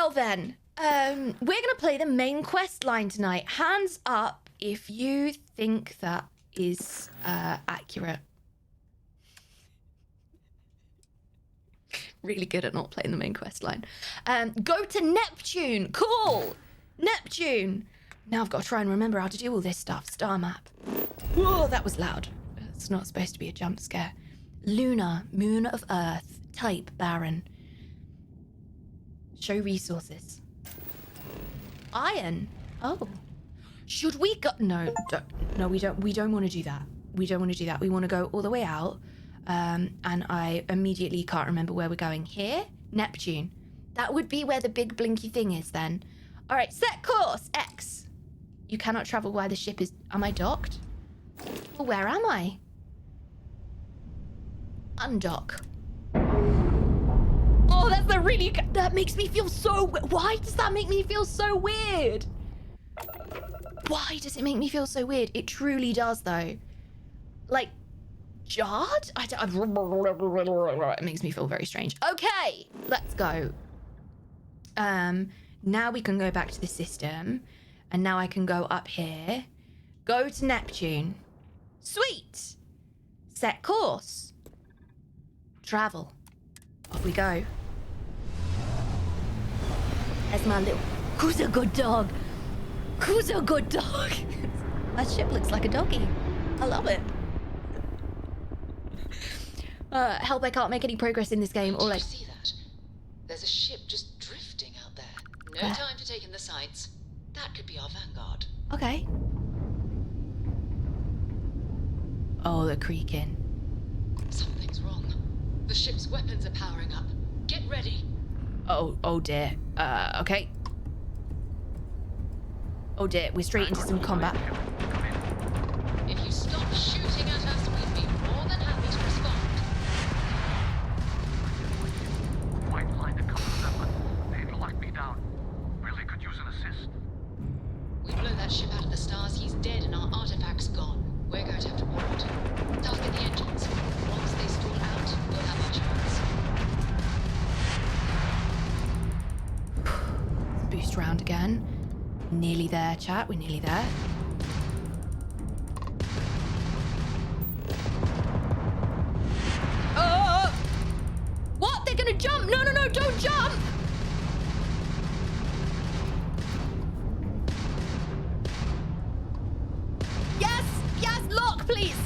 Well then, we're gonna play the main quest line tonight. Hands up if you think that is accurate. Really good at not playing the main quest line. Go to Neptune. Cool. Neptune. Now I've got to try and remember how to do all this stuff. Star map. Whoa, that was loud. It's not supposed to be a jump scare. Lunar, moon of Earth, type barren. Show resources. Iron. Oh. Should we go? No, we don't. We don't want to do that. We don't want to do that. We want to go all the way out. And I immediately can't remember where we're going. Here, Neptune. That would be where the big blinky thing is then. All right, set course. X. You cannot travel while the ship is. Am I docked? Well, where am I? Undock. Oh, that's the really. That makes me feel so. Why does that make me feel so weird? Why does it make me feel so weird? It truly does, though. Like, jarred? It makes me feel very strange. Okay, let's go. Now we can go back to the system, and now I can go up here. Go to Neptune. Sweet. Set course. Travel. Off we go. That's my little... Who's a good dog? Who's a good dog? That ship looks like a doggy. I love it. Help, I can't make any progress in this game. Did you see that? There's a ship just drifting out there. No time to take in the sights. That could be our vanguard. Okay. Oh, the creaking. Something's wrong. The ship's weapons are powering up. Get ready. Oh dear. Okay. Oh dear, we're straight into some combat. If you stop shooting at us, we'd be more than happy to respond. Might find a couple of them, but they've locked me down. Really could use an assist. We blow that ship out of the stars, he's dead and our artifact's gone. We're going to have to board. Target the engines. Once they stall out, we'll have our chance. Boost round again. Nearly there, chat. We're nearly there. What? They're gonna jump! No, don't jump! Yes, lock, please!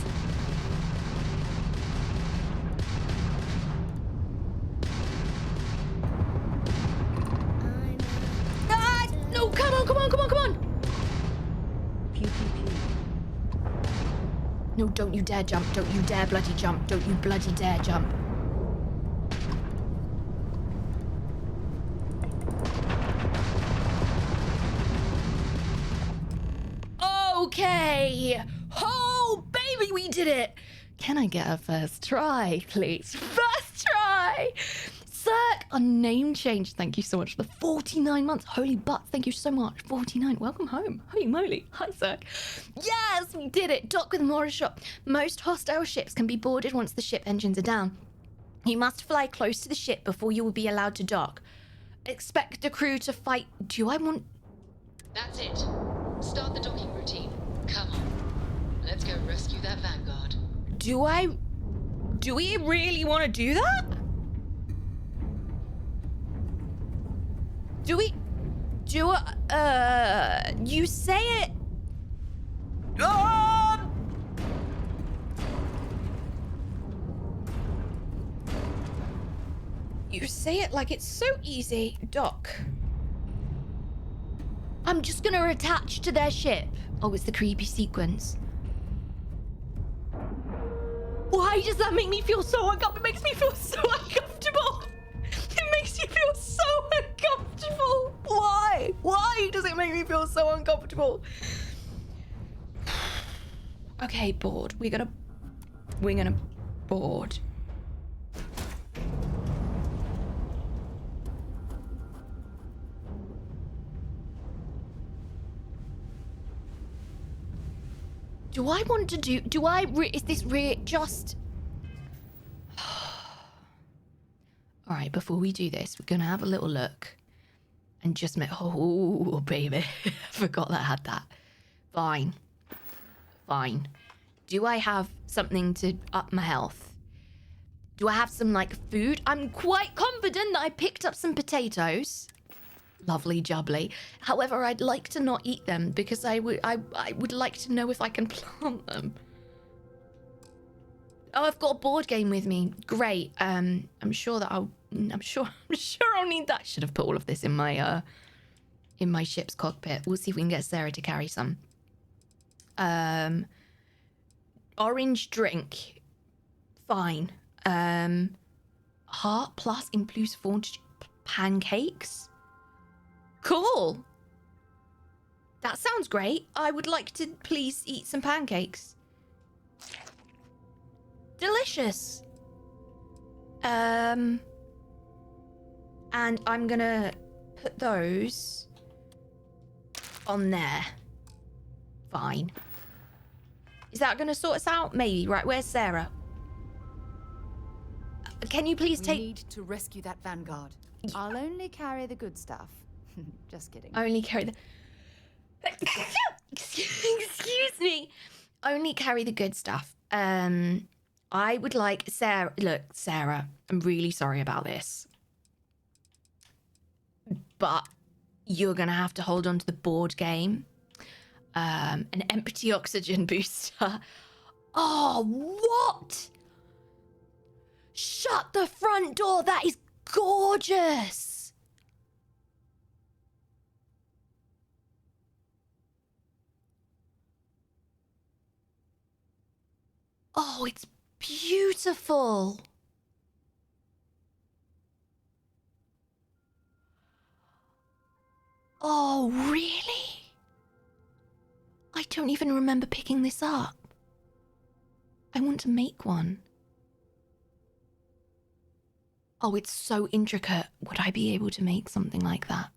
No, come on! Pew, pew, pew. No, don't you dare jump. Don't you dare bloody jump. Don't you bloody dare jump. Okay. Oh, baby, we did it. Can I get a first try, please? First try. Cirque, a name change. Thank you so much for the 49 months. Holy butts, thank you so much. 49, welcome home. Holy moly. Hi, Cirque. Yes, we did it. Dock with Mora shop. Most hostile ships can be boarded once the ship engines are down. You must fly close to the ship before you will be allowed to dock. Expect the crew to fight. Do I want... That's it. Start the docking routine. Come on. Let's go rescue that vanguard. Do we really want to do that? You say it. You say it like it's so easy. Dock. I'm just gonna attach to their ship. Oh, it's the creepy sequence. Why does that make me feel so uncomfortable? It makes me feel so uncomfortable. It makes you feel so uncomfortable. Why? Why does it make me feel so uncomfortable? Okay, board. We're gonna board. Do I want to do... is this just... All right, before we do this, we're going to have a little look And just make... Oh, baby. I forgot that I had that. Fine. Fine. Do I have something to up my health? Do I have some, like, food? I'm quite confident that I picked up some potatoes. Lovely jubbly. However, I'd like to not eat them because I would like to know if I can plant them. Oh, I've got a board game with me. Great. I'm sure I'll need that. Should have put all of this in my ship's cockpit. We'll see if we can get Sarah to carry some. Orange drink. Fine. Heart plus in plus pancakes. Cool. That sounds great. I would like to please eat some pancakes. Delicious. And I'm gonna put those on there. Fine. Is that gonna sort us out? Maybe. Right, where's Sarah? Can you please We take... need to rescue that vanguard. I'll only carry the good stuff. Just kidding. Only carry the... Excuse me. Only carry the good stuff. I would like... Sarah... Look, Sarah, I'm really sorry about this. But you're going to have to hold on to the board game. An empty oxygen booster. Oh, what? Shut the front door. That is gorgeous. Oh, it's beautiful. Oh, really? I don't even remember picking this up. I want to make one. Oh, it's so intricate. Would I be able to make something like that?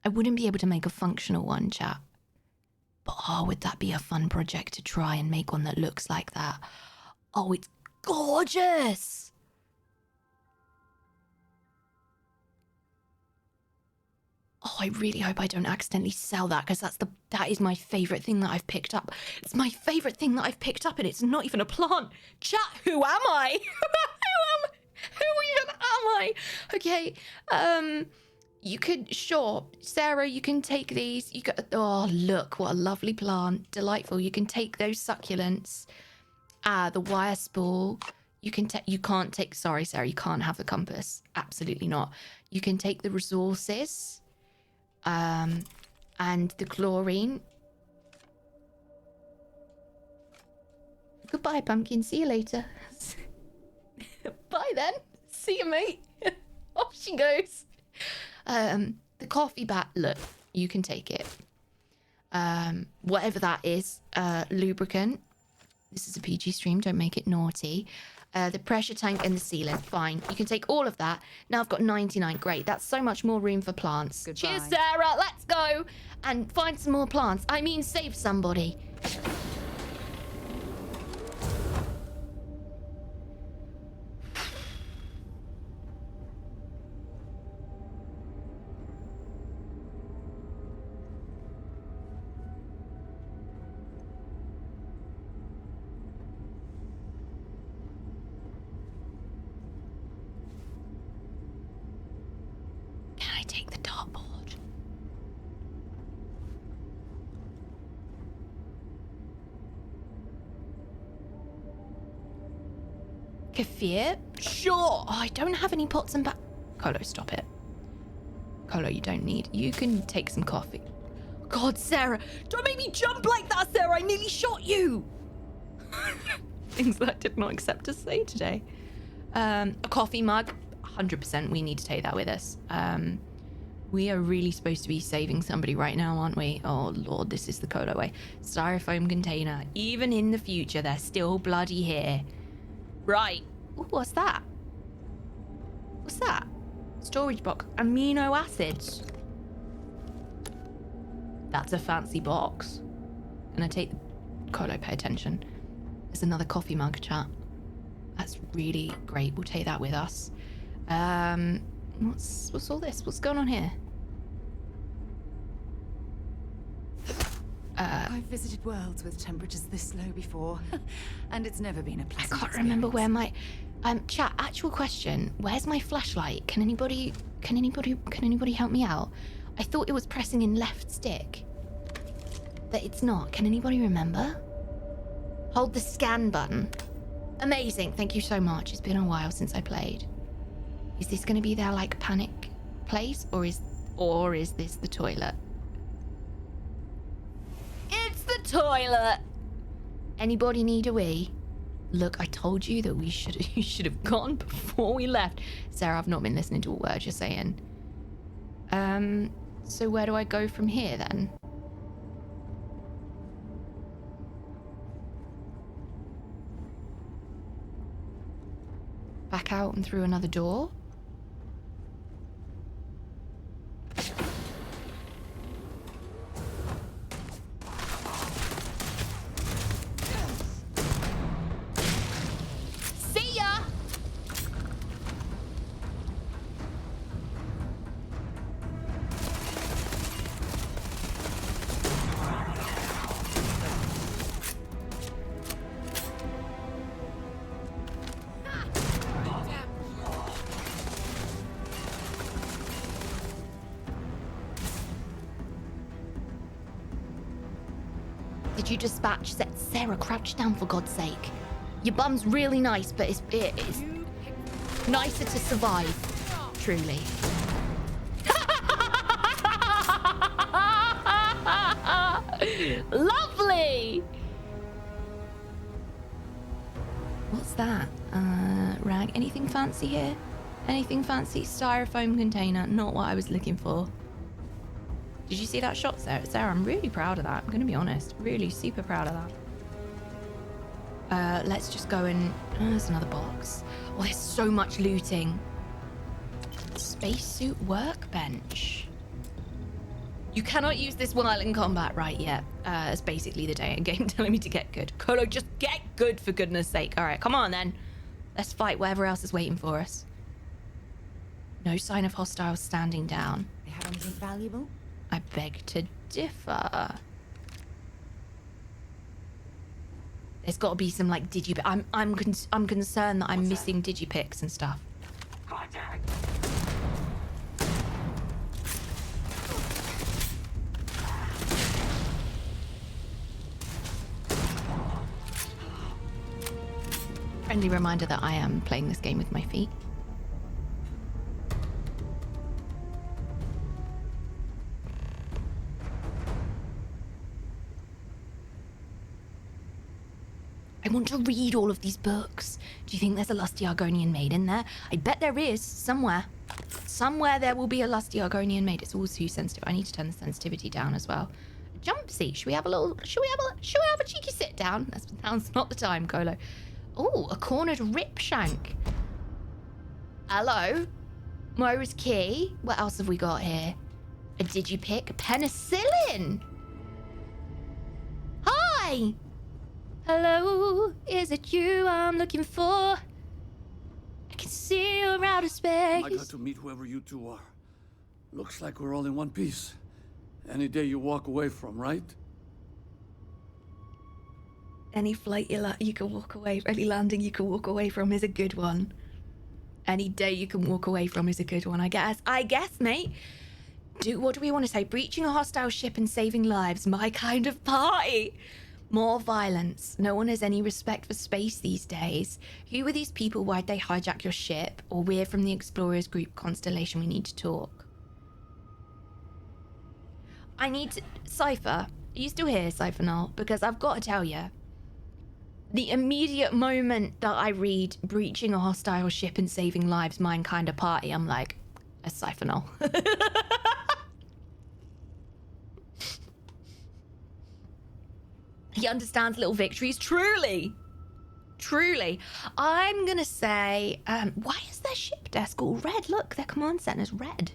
I wouldn't be able to make a functional one, chat. But oh, would that be a fun project to try and make one that looks like that? Oh, it's gorgeous. Oh, I really hope I don't accidentally sell that because that is my favorite thing that I've picked up. It's my favorite thing that I've picked up and it's not even a plant. Chat, who am I? Who even am I? Okay, you could, sure. Sarah, you can take these. You got, oh, look, what a lovely plant. Delightful. You can take those succulents. The wire spool. You can't take, sorry, Sarah, you can't have the compass. Absolutely not. You can take the resources. And the chlorine. Goodbye, pumpkin. See you later. Bye then. See you, mate. Off she goes. The coffee bat. Look, you can take it. Whatever that is. Lubricant. This is a PG stream. Don't make it naughty. The pressure tank and the sealant. Fine. You can take all of that. Now I've got 99. Great. That's so much more room for plants. Goodbye. Cheers, Sarah. Let's go and find some more plants. I mean, save somebody. Kefir? Sure. Oh, I don't have any pots and Kolo, stop it. Kolo, you don't need. You can take some coffee. God, Sarah. Don't make me jump like that, Sarah. I nearly shot you. Things that I did not accept to say today. A coffee mug. 100% we need to take that with us. We are really supposed to be saving somebody right now, aren't we? Oh, Lord, this is the Kolo way. Styrofoam container. Even in the future, they're still bloody here. Right. Ooh, what's that? What's that? Storage box. Amino acids. That's a fancy box. Can I take the... Kolo, pay attention. There's another coffee mug, chat. That's really great. We'll take that with us. What's all this? What's going on here? I've visited worlds with temperatures this low before, and it's never been a I pleasant can't remember experience. where my chat. Actual question: where's my flashlight? Can anybody help me out? I thought it was pressing in left stick. That it's not. Can anybody remember? Hold the scan button. Amazing. Thank you so much. It's been a while since I played. Is this going to be their like panic place, or is this the toilet? It's the toilet. Anybody need a wee? Look, I told you that you should have gone before we left. Sarah, I've not been listening to a word you're saying. So where do I go from here then? Back out and through another door? See ya! Did you dispatch Sarah? Crouch down for God's sake. Your bum's really nice, but it's nicer to survive. Truly. Lovely. What's that? Rag. Anything fancy here? Anything fancy? Styrofoam container. Not what I was looking for. Did you see that shot, Sarah? Sarah, I'm really proud of that. I'm going to be honest. Really super proud of that. Let's just go and... there's another box. Oh, there's so much looting. Spacesuit workbench. You cannot use this while in combat right yet. It's basically the day in game telling me to get good. Kolo, just get good for goodness sake. All right, come on then. Let's fight whatever else is waiting for us. No sign of hostiles standing down. They have anything valuable? I beg to differ. There's got to be some like I'm concerned that I'm missing digipics and stuff. Contact! Friendly reminder that I am playing this game with my feet. I want to read all of these books. Do you think there's a lusty Argonian maid in there? I bet there is, somewhere. Somewhere there will be a lusty Argonian maid. It's all too sensitive. I need to turn the sensitivity down as well. Jump seat. Should we have a cheeky sit down? Now's not the time, Kolo. Oh, a cornered rip shank. Hello. Moira's key. What else have we got here? A digipick. Penicillin. Hi. Hello, is it you I'm looking for? I can see you're out of space. I got to meet whoever you two are. Looks like we're all in one piece. Any day you walk away from, right? Any flight you can walk away, any landing you can walk away from is a good one. Any day you can walk away from is a good one, I guess. I guess, mate. What do we want to say? Breaching a hostile ship and saving lives, my kind of party. More violence. No one has any respect for space these days. Who are these people? Why'd they hijack your ship? Or we're from the Explorers Group Constellation, we need to talk. I need to... Cypher, are you still here, Cypher Null? Because I've got to tell you, the immediate moment that I read breaching a hostile ship and saving lives, mine kind of party, I'm like, a Cypher Null. He understands little victories. Truly. Truly. I'm going to say, why is their ship desk all red? Look, their command center's red.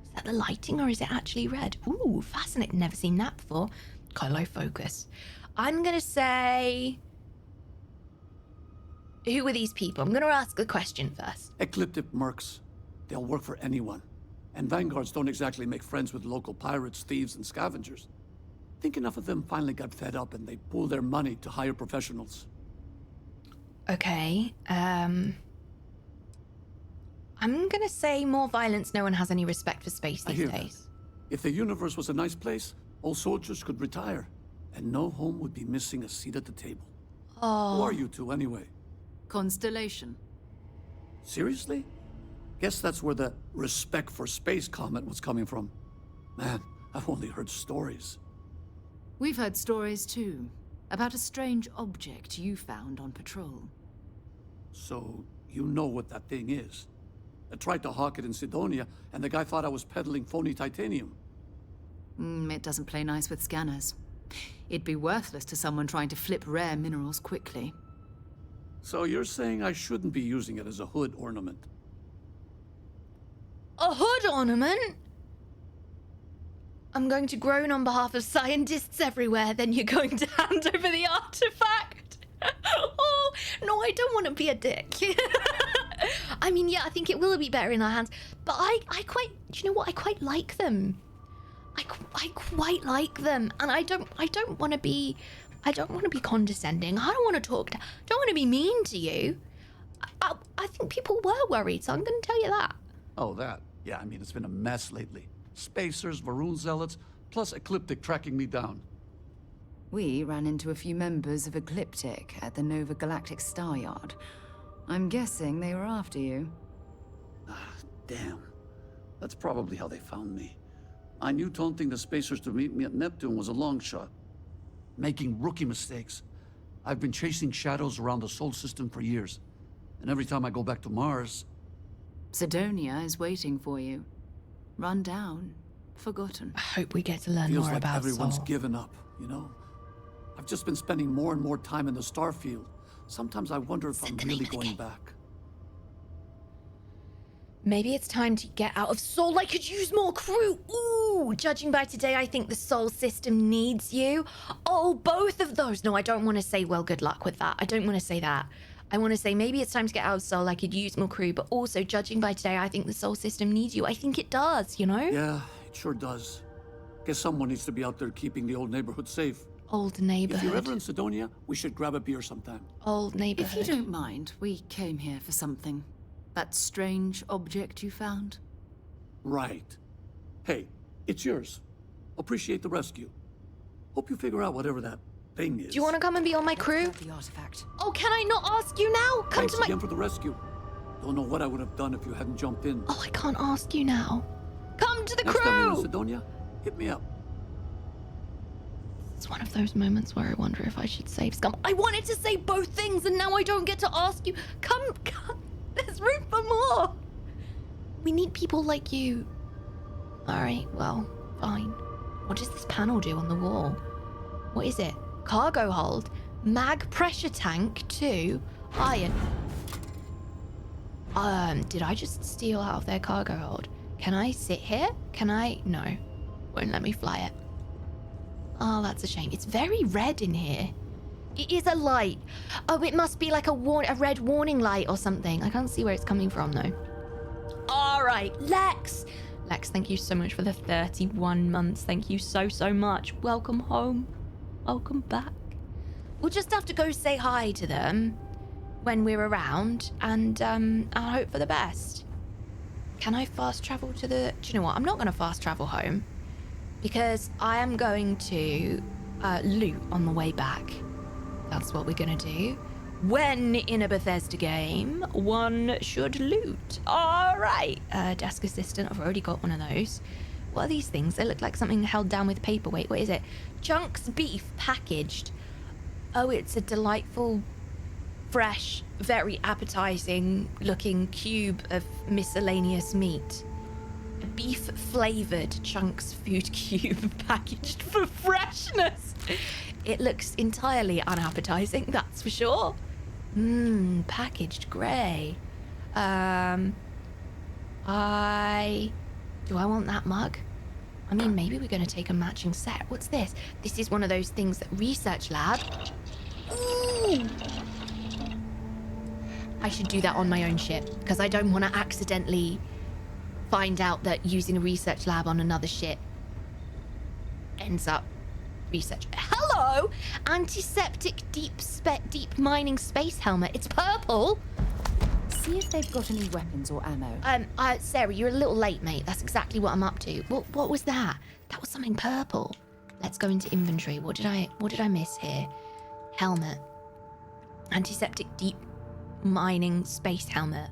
Is that the lighting or is it actually red? Ooh, fascinating. Never seen that before. Kolo, focus. I'm going to say... Who are these people? I'm going to ask a question first. Ecliptic mercs. They'll work for anyone. And vanguards don't exactly make friends with local pirates, thieves, and scavengers. think enough of them finally got fed up and they pooled their money to hire professionals. Okay, I'm gonna say more violence. No one has any respect for space I these hear that. days. If the universe was a nice place, all soldiers could retire, and no home would be missing a seat at the table. Who Oh, are you two, anyway? Constellation. Seriously? Guess that's where the respect for space comment was coming from. Man, I've only heard stories. We've heard stories too, about a strange object you found on patrol. So, you know what that thing is. I tried to hawk it in Sidonia, and the guy thought I was peddling phony titanium. It doesn't play nice with scanners. It'd be worthless to someone trying to flip rare minerals quickly. So you're saying I shouldn't be using it as a hood ornament? a hood ornament? I'm going to groan on behalf of scientists everywhere, then you're going to hand over the artifact. Oh, no, I don't want to be a dick. I mean, yeah, I think it will be better in our hands, but I quite, do you know what? I quite like them. I quite like them, and I don't want to be condescending. I don't want to don't want to be mean to you. I think people were worried, so I'm going to tell you that. Oh, that. Yeah, I mean, it's been a mess lately. Spacers, Varun zealots, plus Ecliptic tracking me down. We ran into a few members of Ecliptic at the Nova Galactic Star Yard. I'm guessing they were after you. Ah, damn. That's probably how they found me. I knew taunting the Spacers to meet me at Neptune was a long shot. Making rookie mistakes. I've been chasing shadows around the Sol system for years. And every time I go back to Mars... Sidonia is waiting for you. Run down. Forgotten. I hope we get to learn feels more like about everyone's Sol. given up, you know? I've just been spending more and more time in the Starfield. Sometimes I wonder if I'm really going back. Maybe it's time to get out of Sol. I could use more crew. Ooh, judging by today, I think the Sol system needs you. Oh, both of those. No, I don't want to say, well, good luck with that. I don't want to say that. I want to say maybe it's time to get out of Sol. I could use more crew, but also judging by today, I think the Sol system needs you. I think it does, you know? Yeah, it sure does. Guess someone needs to be out there keeping the old neighborhood safe. Old neighborhood. If you're ever in Sidonia, we should grab a beer sometime. Old neighborhood. If you don't mind, we came here for something. That strange object you found? Right. Hey, it's yours. Appreciate the rescue. Hope you figure out whatever that thing is. Do you want to come and be on my crew? The artifact. Oh, can I not ask you now? Come Thanks to my... again for the rescue. Don't know what I would have done if you hadn't jumped in. Oh, I can't ask you now. Come to the Next time you're in crew! Sidonia, hit me up. It's one of those moments where I wonder if I should save Scum. I wanted to say both things and now I don't get to ask you. Come. There's room for more. We need people like you. All right, well, fine. What does this panel do on the wall? What is it? Cargo hold, mag pressure tank 2, iron. Did I just steal out of their cargo hold? Can I sit here? Can I? No. Won't let me fly it. Oh, that's a shame. It's very red in here. It is a light. Oh, it must be like a red warning light or something. I can't see where it's coming from, though. All right, Lex. Lex, thank you so much for the 31 months. Thank you so, so much. Welcome home. Welcome back. We'll just have to go say hi to them when we're around, and I'll hope for the best. Can I fast travel to the... Do you know what? I'm not going to fast travel home because I am going to loot on the way back. That's what we're going to do. When in a Bethesda game, one should loot. All right. Desk assistant. I've already got one of those. What are these things? They look like something held down with paperweight. What is it? Chunks beef packaged. Oh, it's a delightful, fresh, very appetizing looking cube of miscellaneous meat. A beef flavored chunks food cube packaged for freshness. It looks entirely unappetizing, that's for sure. Packaged grey. Do I want that mug? I mean, maybe we're going to take a matching set. What's this? This is one of those things that research lab. Ooh! I should do that on my own ship because I don't want to accidentally find out that using a research lab on another ship ends up research. Hello! Antiseptic deep mining space helmet. It's purple. See if they've got any weapons or ammo. Sarah, you're a little late, mate. That's exactly what I'm up to. What was that? That was something purple. Let's go into inventory. What did I miss here? Helmet. Antiseptic deep mining space helmet.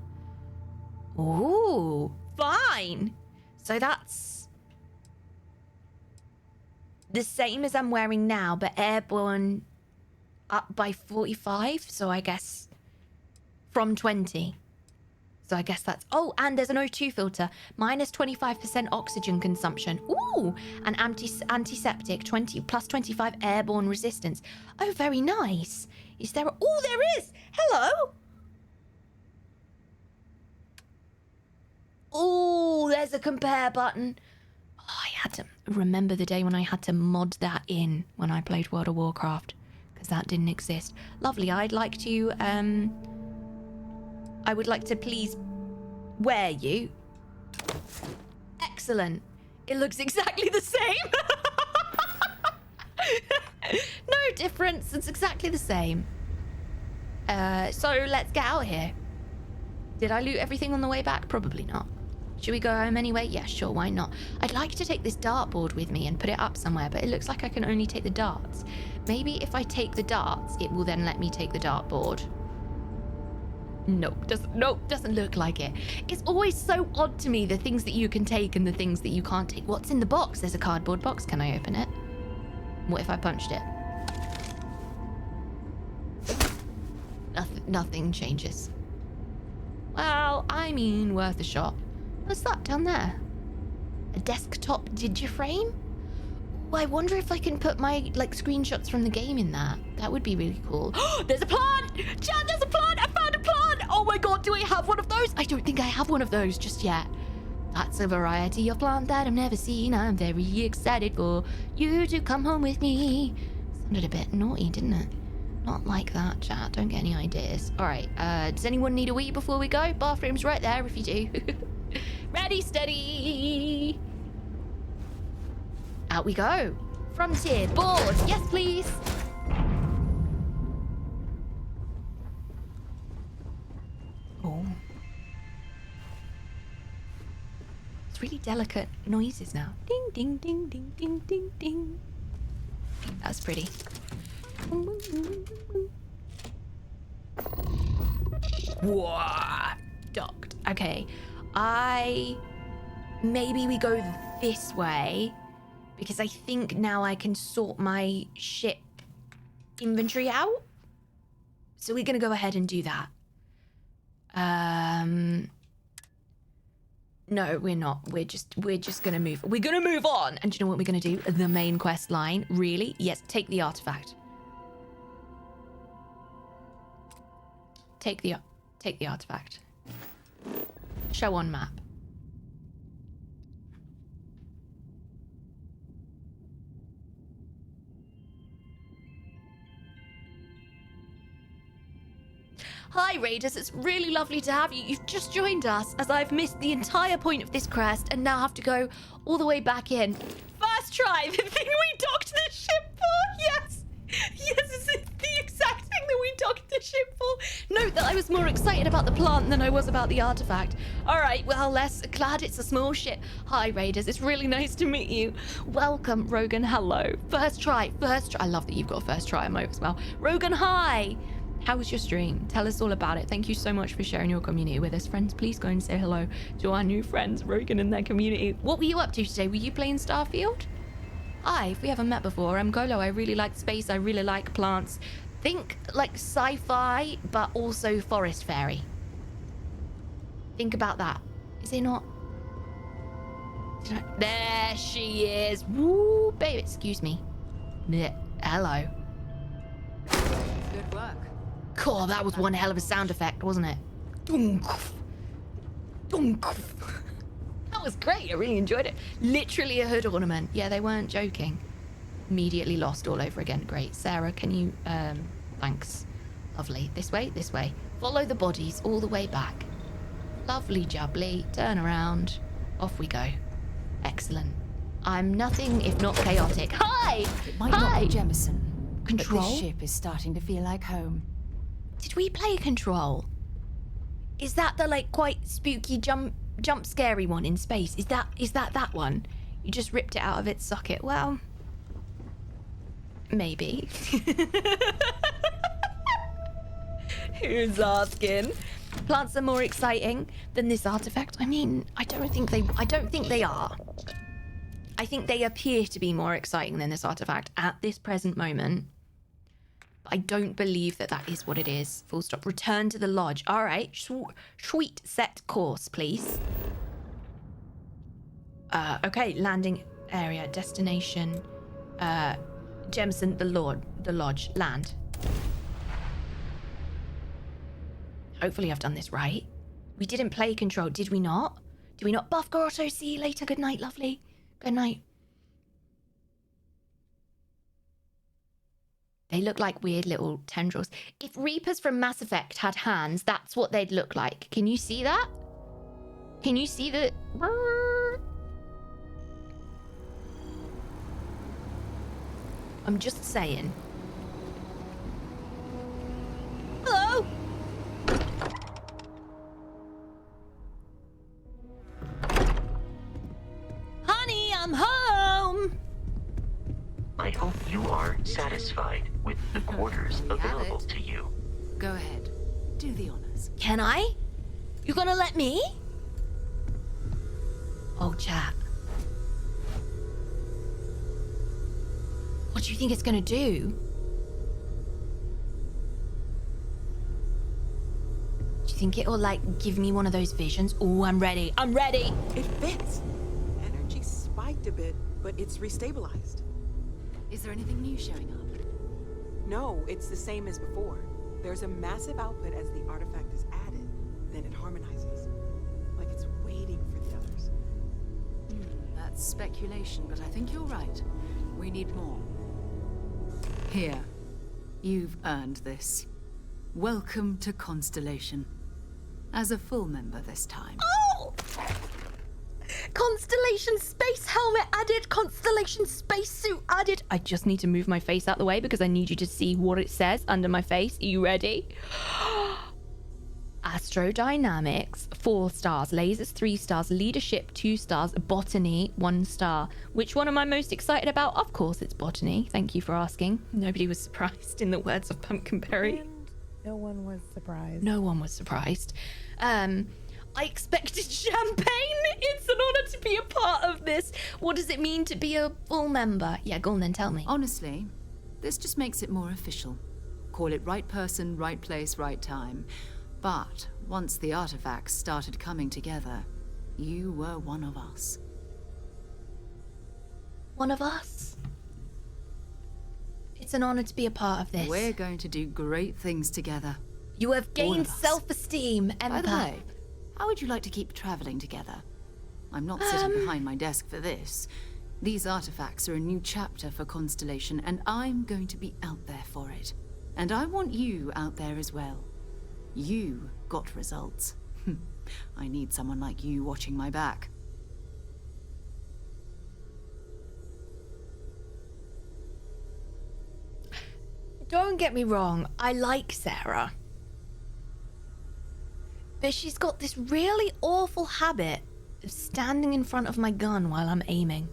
Ooh, fine. So that's the same as I'm wearing now, but airborne up by 45. So I guess from 20. So I guess that's... Oh, and there's an O2 filter. Minus 25% oxygen consumption. Ooh, and antiseptic 20 plus 25 airborne resistance. Oh, very nice. Is there... Oh, there is. Hello. Oh, there's a compare button. Oh, I had to remember the day when I had to mod that in when I played World of Warcraft, because that didn't exist. Lovely. I would like to please wear you. Excellent. It looks exactly the same. No difference. It's exactly the same. So let's get out of here. Did I loot everything on the way back? Probably not. Should we go home anyway? Yeah, sure, why not? I'd like to take this dartboard with me and put it up somewhere, but it looks like I can only take the darts. Maybe if I take the darts, it will then let me take the dartboard. Nope, doesn't look like it. It's always so odd to me, the things that you can take and the things that you can't take. What's in the box? There's a cardboard box. Can I open it? What if I punched it? Nothing changes. Well, I mean, worth a shot. What's that down there? A desktop digiframe? Oh, I wonder if I can put my, screenshots from the game in that. That would be really cool. There's a plant! Chad, there's a plant! I found a plant! Oh my god, do I have one of those? I don't think I have one of those just yet. That's a variety of plant that I've never seen. I'm very excited for you to come home with me. Sounded a bit naughty, didn't it? Not like that, chat. Don't get any ideas. All right. Does anyone need a wee before we go? Bathroom's right there if you do. Ready, steady. Out we go. Frontier, board. Yes, please. Oh. It's really delicate noises now. Ding, ding, ding, ding, ding, ding, ding. That's pretty. Whoa. Docked. Okay. Maybe we go this way, because I think now I can sort my ship inventory out. So we're gonna go ahead and do that. No, we're not. We're just gonna move. We're gonna move on. And do you know what we're gonna do? The main quest line. Really? Yes, take the artifact. Take the artifact. Show on map. Hi Raiders, it's really lovely to have you. You've just joined us as I've missed the entire point of this quest and now have to go all the way back in. First try, the thing we docked the ship for, yes! Yes, it's the exact thing that we docked the ship for. Note that I was more excited about the plant than I was about the artifact. All right, well, glad it's a small ship. Hi Raiders, it's really nice to meet you. Welcome, Rogan, hello. First try. I love that you've got a first try emote as well. Rogan, hi. How was your stream? Tell us all about it. Thank you so much for sharing your community with us. Friends, please go and say hello to our new friends, Rogan and their community. What were you up to today? Were you playing Starfield? Hi, if we haven't met before, I'm Golo. I really like space. I really like plants. Think like sci-fi, but also forest fairy. Think about that. Is it not? There she is. Woo, babe, excuse me. Hello. Good work. Cool, that was one hell of a sound effect, wasn't it? Dunk. Dunk. That was great. I really enjoyed it. Literally a hood ornament. Yeah, they weren't joking. Immediately lost all over again. Great. Sarah, can you... thanks. Lovely. This way, this way. Follow the bodies all the way back. Lovely jubbly. Turn around. Off we go. Excellent. I'm nothing if not chaotic. Hi! It might Hi! not be Jemison, Control? but this ship is starting to feel like home. Did we play Control? Is that the like quite spooky jump scary one in space? Is that one? You just ripped it out of its socket. Well, maybe. Who's asking? Plants are more exciting than this artifact. I mean, I don't think they are. I think they appear to be more exciting than this artifact at this present moment. I don't believe that is what it is. Full stop. Return to the lodge. All right. Sweet. Set course, please. Okay. Landing area. Destination. Jemison, the lodge. Land. Hopefully I've done this right. We didn't play Control, did we not? Did we not? Buff Grotto, see you later. Good night, lovely. Good night. They look like weird little tendrils. If Reapers from Mass Effect had hands, that's what they'd look like. Can you see that? Can you see the... I'm just saying. Hello? Honey, I'm home! I hope you are satisfied with the quarters available to you. Go ahead. Do the honors. Can I? You gonna let me? Oh, chat. What do you think it's gonna do? Do you think it'll, like, give me one of those visions? Oh, I'm ready. I'm ready! It fits. Energy spiked a bit, but it's restabilized. Is there anything new showing up? No, it's the same as before. There's a massive output as the artifact is added, then it harmonizes. Like it's waiting for the others. That's speculation, but I think you're right. We need more. Here. You've earned this. Welcome to Constellation. As a full member this time. Oh! Constellation space helmet added. Constellation spacesuit added. I just need to move my face out the way because I need you to see what it says under my face. Are you ready? Astrodynamics, 4 stars. Lasers, 3 stars. Leadership, 2 stars. Botany, 1 star. Which one am I most excited about? Of course, it's botany. Thank you for asking. Nobody was surprised, in the words of Pumpkinberry. And no one was surprised. No one was surprised. I expected champagne. It's an honor to be a part of this. What does it mean to be a full member? Yeah, go on then, tell me. Honestly, this just makes it more official. Call it right person, right place, right time. But once the artifacts started coming together, you were one of us. One of us? It's an honor to be a part of this. We're going to do great things together. You have All gained of us. self-esteem, By the Empire. way, how would you like to keep traveling together? I'm not sitting behind my desk for this. These artifacts are a new chapter for Constellation, and I'm going to be out there for it. And I want you out there as well. You got results. I need someone like you watching my back. Don't get me wrong, I like Sarah. But she's got this really awful habit of standing in front of my gun while I'm aiming.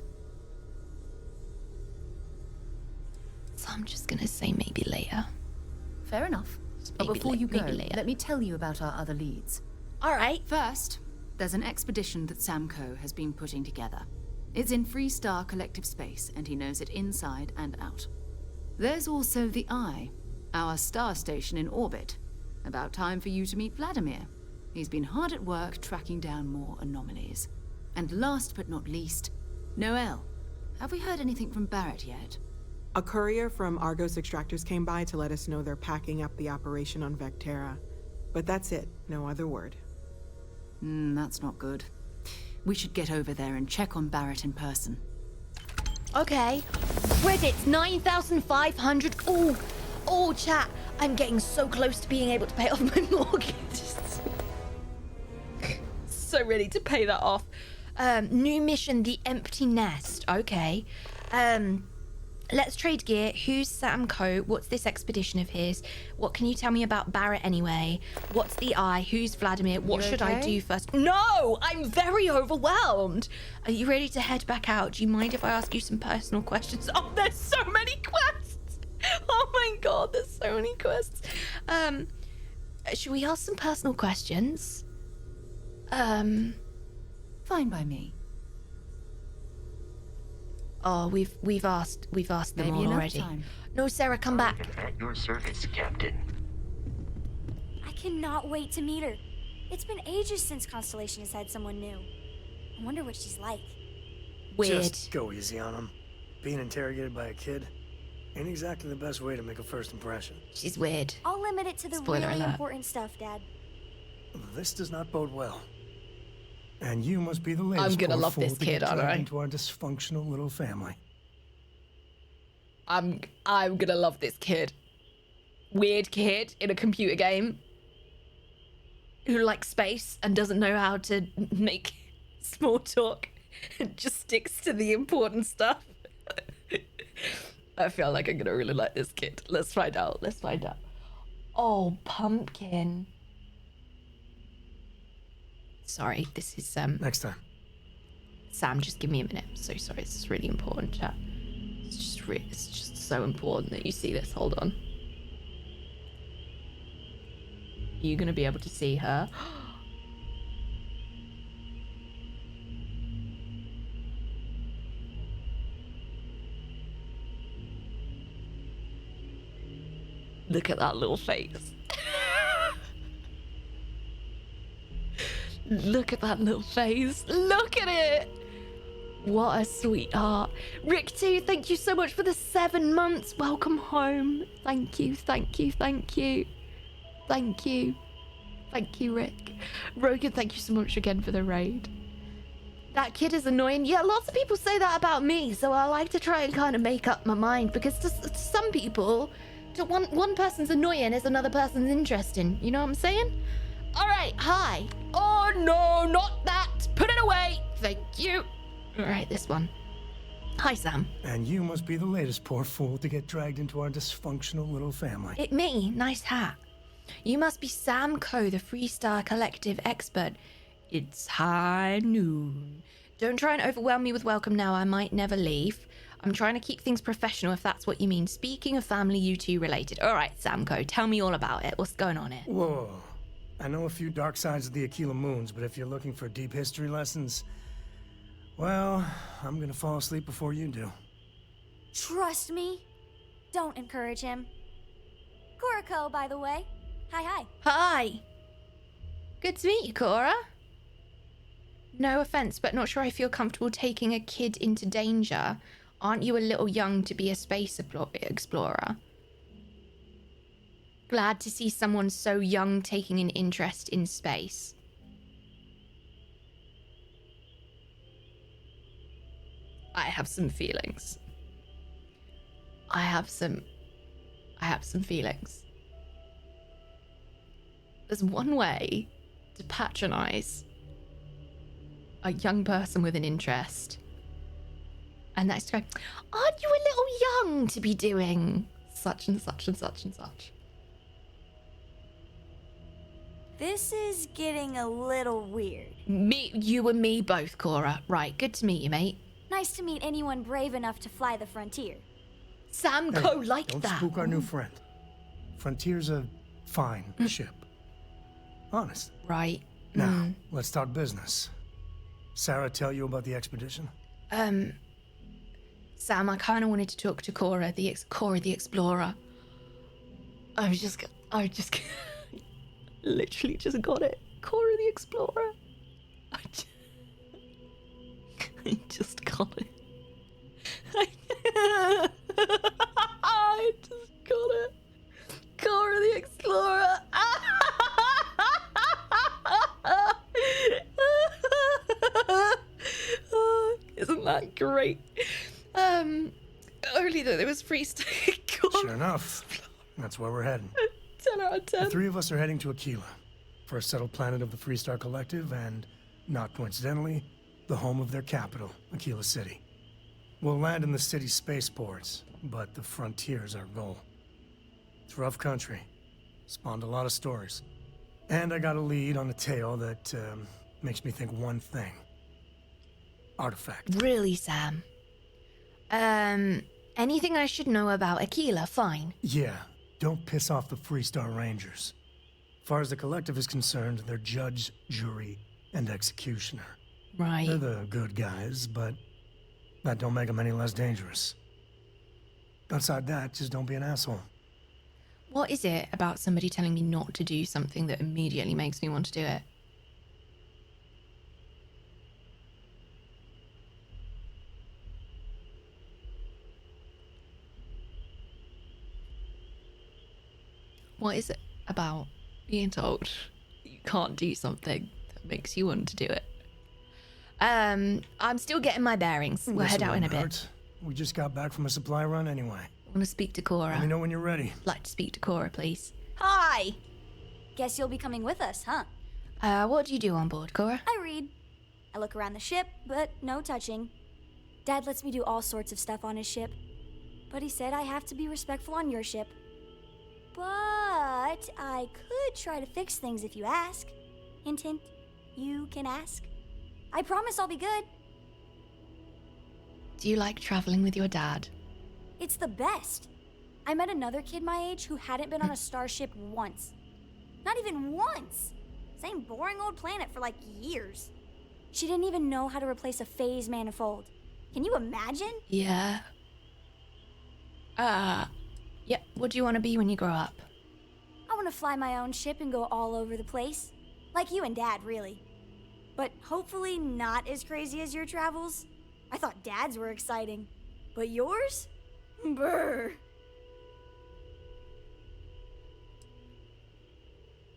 So I'm just gonna say maybe later. Fair enough. But Maybe before you go, maybe later. let me tell you about our other leads. Alright. First, there's an expedition that Samco has been putting together. It's in Freestar collective space, and he knows it inside and out. There's also the Eye, our star station in orbit. About time for you to meet Vladimir. He's been hard at work tracking down more anomalies. And last but not least, Noel. Have we heard anything from Barrett yet? A courier from Argos Extractors came by to let us know they're packing up the operation on Vectera. But that's it, no other word. That's not good. We should get over there and check on Barrett in person. Okay. Credits 9,500. Oh, chat. I'm getting so close to being able to pay off my mortgage. So ready to pay that off. New mission, the empty nest. Okay. Let's trade gear. Who's Sam Coe? What's this expedition of his? What can you tell me about Barrett anyway? What's the eye? Who's Vladimir? What should I do first? No, I'm very overwhelmed. Are you ready to head back out? Do you mind if I ask you some personal questions? Oh, there's so many quests. Oh my God, there's so many quests. Should we ask some personal questions? Fine by me. Oh, we've asked them Maybe all enough already. time. No, Sarah, come back. At your service, Captain. I cannot wait to meet her. It's been ages since Constellation has had someone new. I wonder what she's like. Weird. Just go easy on him. Being interrogated by a kid ain't exactly the best way to make a first impression. She's weird. I'll limit it to the Spoiler really alert. important stuff, Dad. This does not bode well. And you must be the latest. I'm gonna poor love fool this to kid, get aren't dragged I? into our dysfunctional little family. I'm gonna love this kid. Weird kid in a computer game who likes space and doesn't know how to make small talk and just sticks to the important stuff. I feel like I'm gonna really like this kid. Let's find out. Let's find out. Oh, pumpkin. Sorry, this is Next time. Sam, just give me a minute. I'm so sorry. This is really important, chat. It's just so important that you see this. Hold on. Are you gonna be able to see her? Look at that little face. Look at that little face. Look at it. What a sweetheart. Rick 2, thank you so much for the 7 months. Welcome home. Thank you, thank you, thank you. Thank you. Thank you, Rick. Rogan, thank you so much again for the raid. That kid is annoying. Yeah, lots of people say that about me, so I like to try and kind of make up my mind, because to some people, one person's annoying is another person's interesting. You know what I'm saying? All right, hi. Oh, no, not that. Put it away. Thank you. All right, this one. Hi, Sam. And you must be the latest poor fool to get dragged into our dysfunctional little family. It me. Nice hat. You must be Sam Coe, the Freestar Collective expert. It's high noon. Don't try and overwhelm me with welcome now. I might never leave. I'm trying to keep things professional, if that's what you mean. Speaking of family, you two related. All right, Sam Coe, tell me all about it. What's going on here? Whoa. I know a few dark sides of the Aquila Moons, but if you're looking for deep history lessons, well, I'm gonna fall asleep before you do. Trust me. Don't encourage him. Kuriko, by the way. Hi. Hi. Good to meet you, Cora. No offense, but not sure I feel comfortable taking a kid into danger. Aren't you a little young to be a space explorer? Glad to see someone so young taking an interest in space. I have some feelings. I have some feelings. There's one way to patronize a young person with an interest, and that's to go, aren't you a little young to be doing such and such and such and such? This is getting a little weird. You and me both, Cora. Right, good to meet you, mate. Nice to meet anyone brave enough to fly the frontier. Sam Hey, Coe like don't that. spook our new friend. Frontier's a fine ship. Honest. Right. Now, let's talk business. Sarah tell you about the expedition? Sam, I kind of wanted to talk to Cora the Explorer. I literally just got it. Cora the Explorer. I just got it. I just got it. Cora the Explorer. Isn't that great? Only that there was freestyle. Sure enough. That's where we're heading. 10 out of 10. The three of us are heading to Aquila, first settled planet of the Freestar Collective, and, not coincidentally, the home of their capital, Aquila City. We'll land in the city's spaceports, but the frontier's our goal. It's rough country. Spawned a lot of stories. And I got a lead on a tale that makes me think one thing. Artifact. Really, Sam? Anything I should know about Aquila, fine. Yeah, don't piss off the Freestar Rangers. As far as the collective is concerned, they're judge, jury, and executioner. Right. They're the good guys, but that don't make them any less dangerous. Outside that, just don't be an asshole. What is it about somebody telling me not to do something that immediately makes me want to do it? What is it about being told you can't do something that makes you want to do it? I'm still getting my bearings. We'll head out in a bit. We just got back from a supply run anyway. I want to speak to Cora. Let me know when you're ready. I'd like to speak to Cora, please. Hi! Guess you'll be coming with us, huh? What do you do on board, Cora? I read. I look around the ship, but no touching. Dad lets me do all sorts of stuff on his ship. But he said I have to be respectful on your ship. But I could try to fix things if you ask. Hint, hint. You can ask. I promise I'll be good. Do you like traveling with your dad? It's the best. I met another kid my age who hadn't been on a starship once. Not even once. Same boring old planet for like years. She didn't even know how to replace a phase manifold. Can you imagine? Yeah. Yeah, what do you want to be when you grow up? I want to fly my own ship and go all over the place. Like you and Dad, really. But hopefully not as crazy as your travels. I thought Dad's were exciting. But yours? Brr.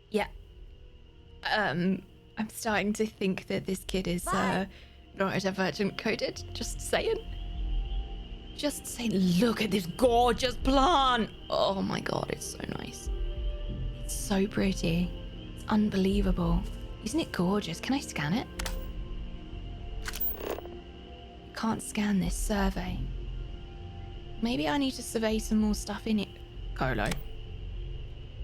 Yeah. I'm starting to think that this kid is, neurodivergent coded. Just saying. Just saying, look at this gorgeous plant! Oh my god, it's so nice. It's so pretty. It's unbelievable. Isn't it gorgeous? Can I scan it? Can't scan this survey. Maybe I need to survey some more stuff in it. Kolo.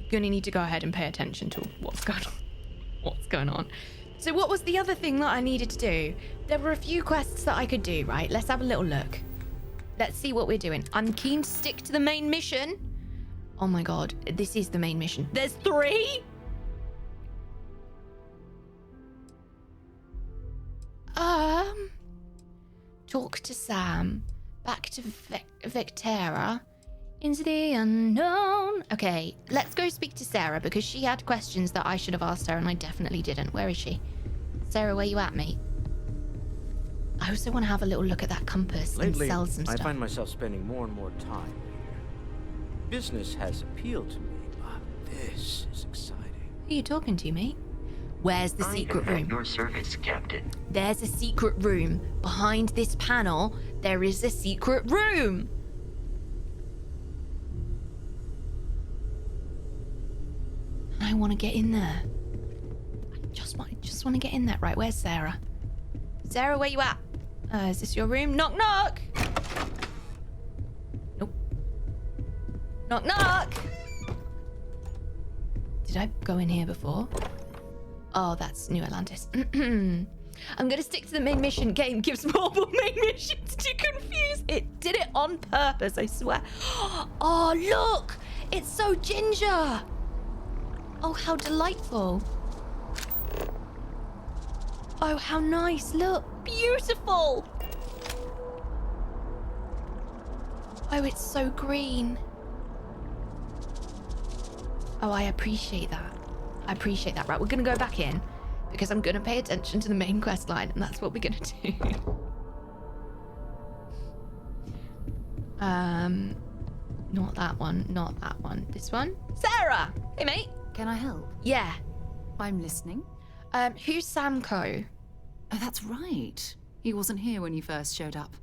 Gonna need to go ahead and pay attention to what's going on. So what was the other thing that I needed to do? There were a few quests that I could do, right? Let's have a little look. Let's see what we're doing. I'm keen to stick to the main mission. Oh my god, this is the main mission. There's 3? Talk to Sam. Back to Vectera. Into the unknown. Okay, let's go speak to Sarah because she had questions that I should have asked her and I definitely didn't. Where is she? Sarah, where you at, mate? I also want to have a little look at that compass and sell some stuff. I find myself spending more and more time here. Business has appealed to me, but this is exciting. Who are you talking to, mate? Where's the secret room? Your service, Captain. There's a secret room. Behind this panel, there is a secret room. I want to get in there. I just want to get in there. Right, where's Sarah? Sarah, where you at? Is this your room? Knock, knock! Nope. Knock, knock! Did I go in here before? Oh, that's New Atlantis. I'm gonna stick to the main mission. Game gives multiple main missions to confuse. It did it on purpose, I swear. Oh, look! It's so ginger! Oh, how delightful. Oh, how nice. Look. Beautiful. Oh, it's so green. Oh, I appreciate that. I appreciate that. Right, we're going to go back in because I'm going to pay attention to the main quest line and that's what we're going to do. Not that one. Not that one. This one. Sarah! Hey, mate. Can I help? Yeah. I'm listening. Who's Samco? Oh, that's right. He wasn't here when you first showed up.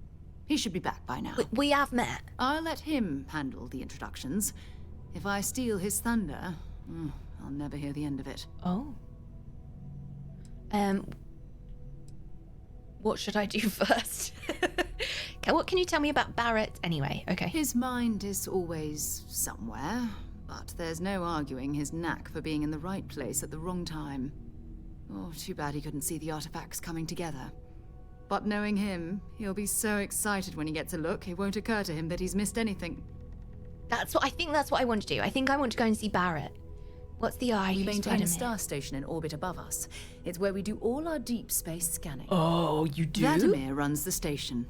He should be back by now. We have met. I'll let him handle the introductions. If I steal his thunder, I'll never hear the end of it. Oh. What should I do first? Okay, what can you tell me about Barrett anyway? Okay. His mind is always somewhere, but there's no arguing his knack for being in the right place at the wrong time. Oh, too bad he couldn't see the artifacts coming together. But knowing him, he'll be so excited when he gets a look, it won't occur to him that he's missed anything. That's what I want to do. I think I want to go and see Barrett. What's the eye? We maintain a star station in orbit above us. It's where we do all our deep space scanning. Oh, you do? Vladimir runs the station.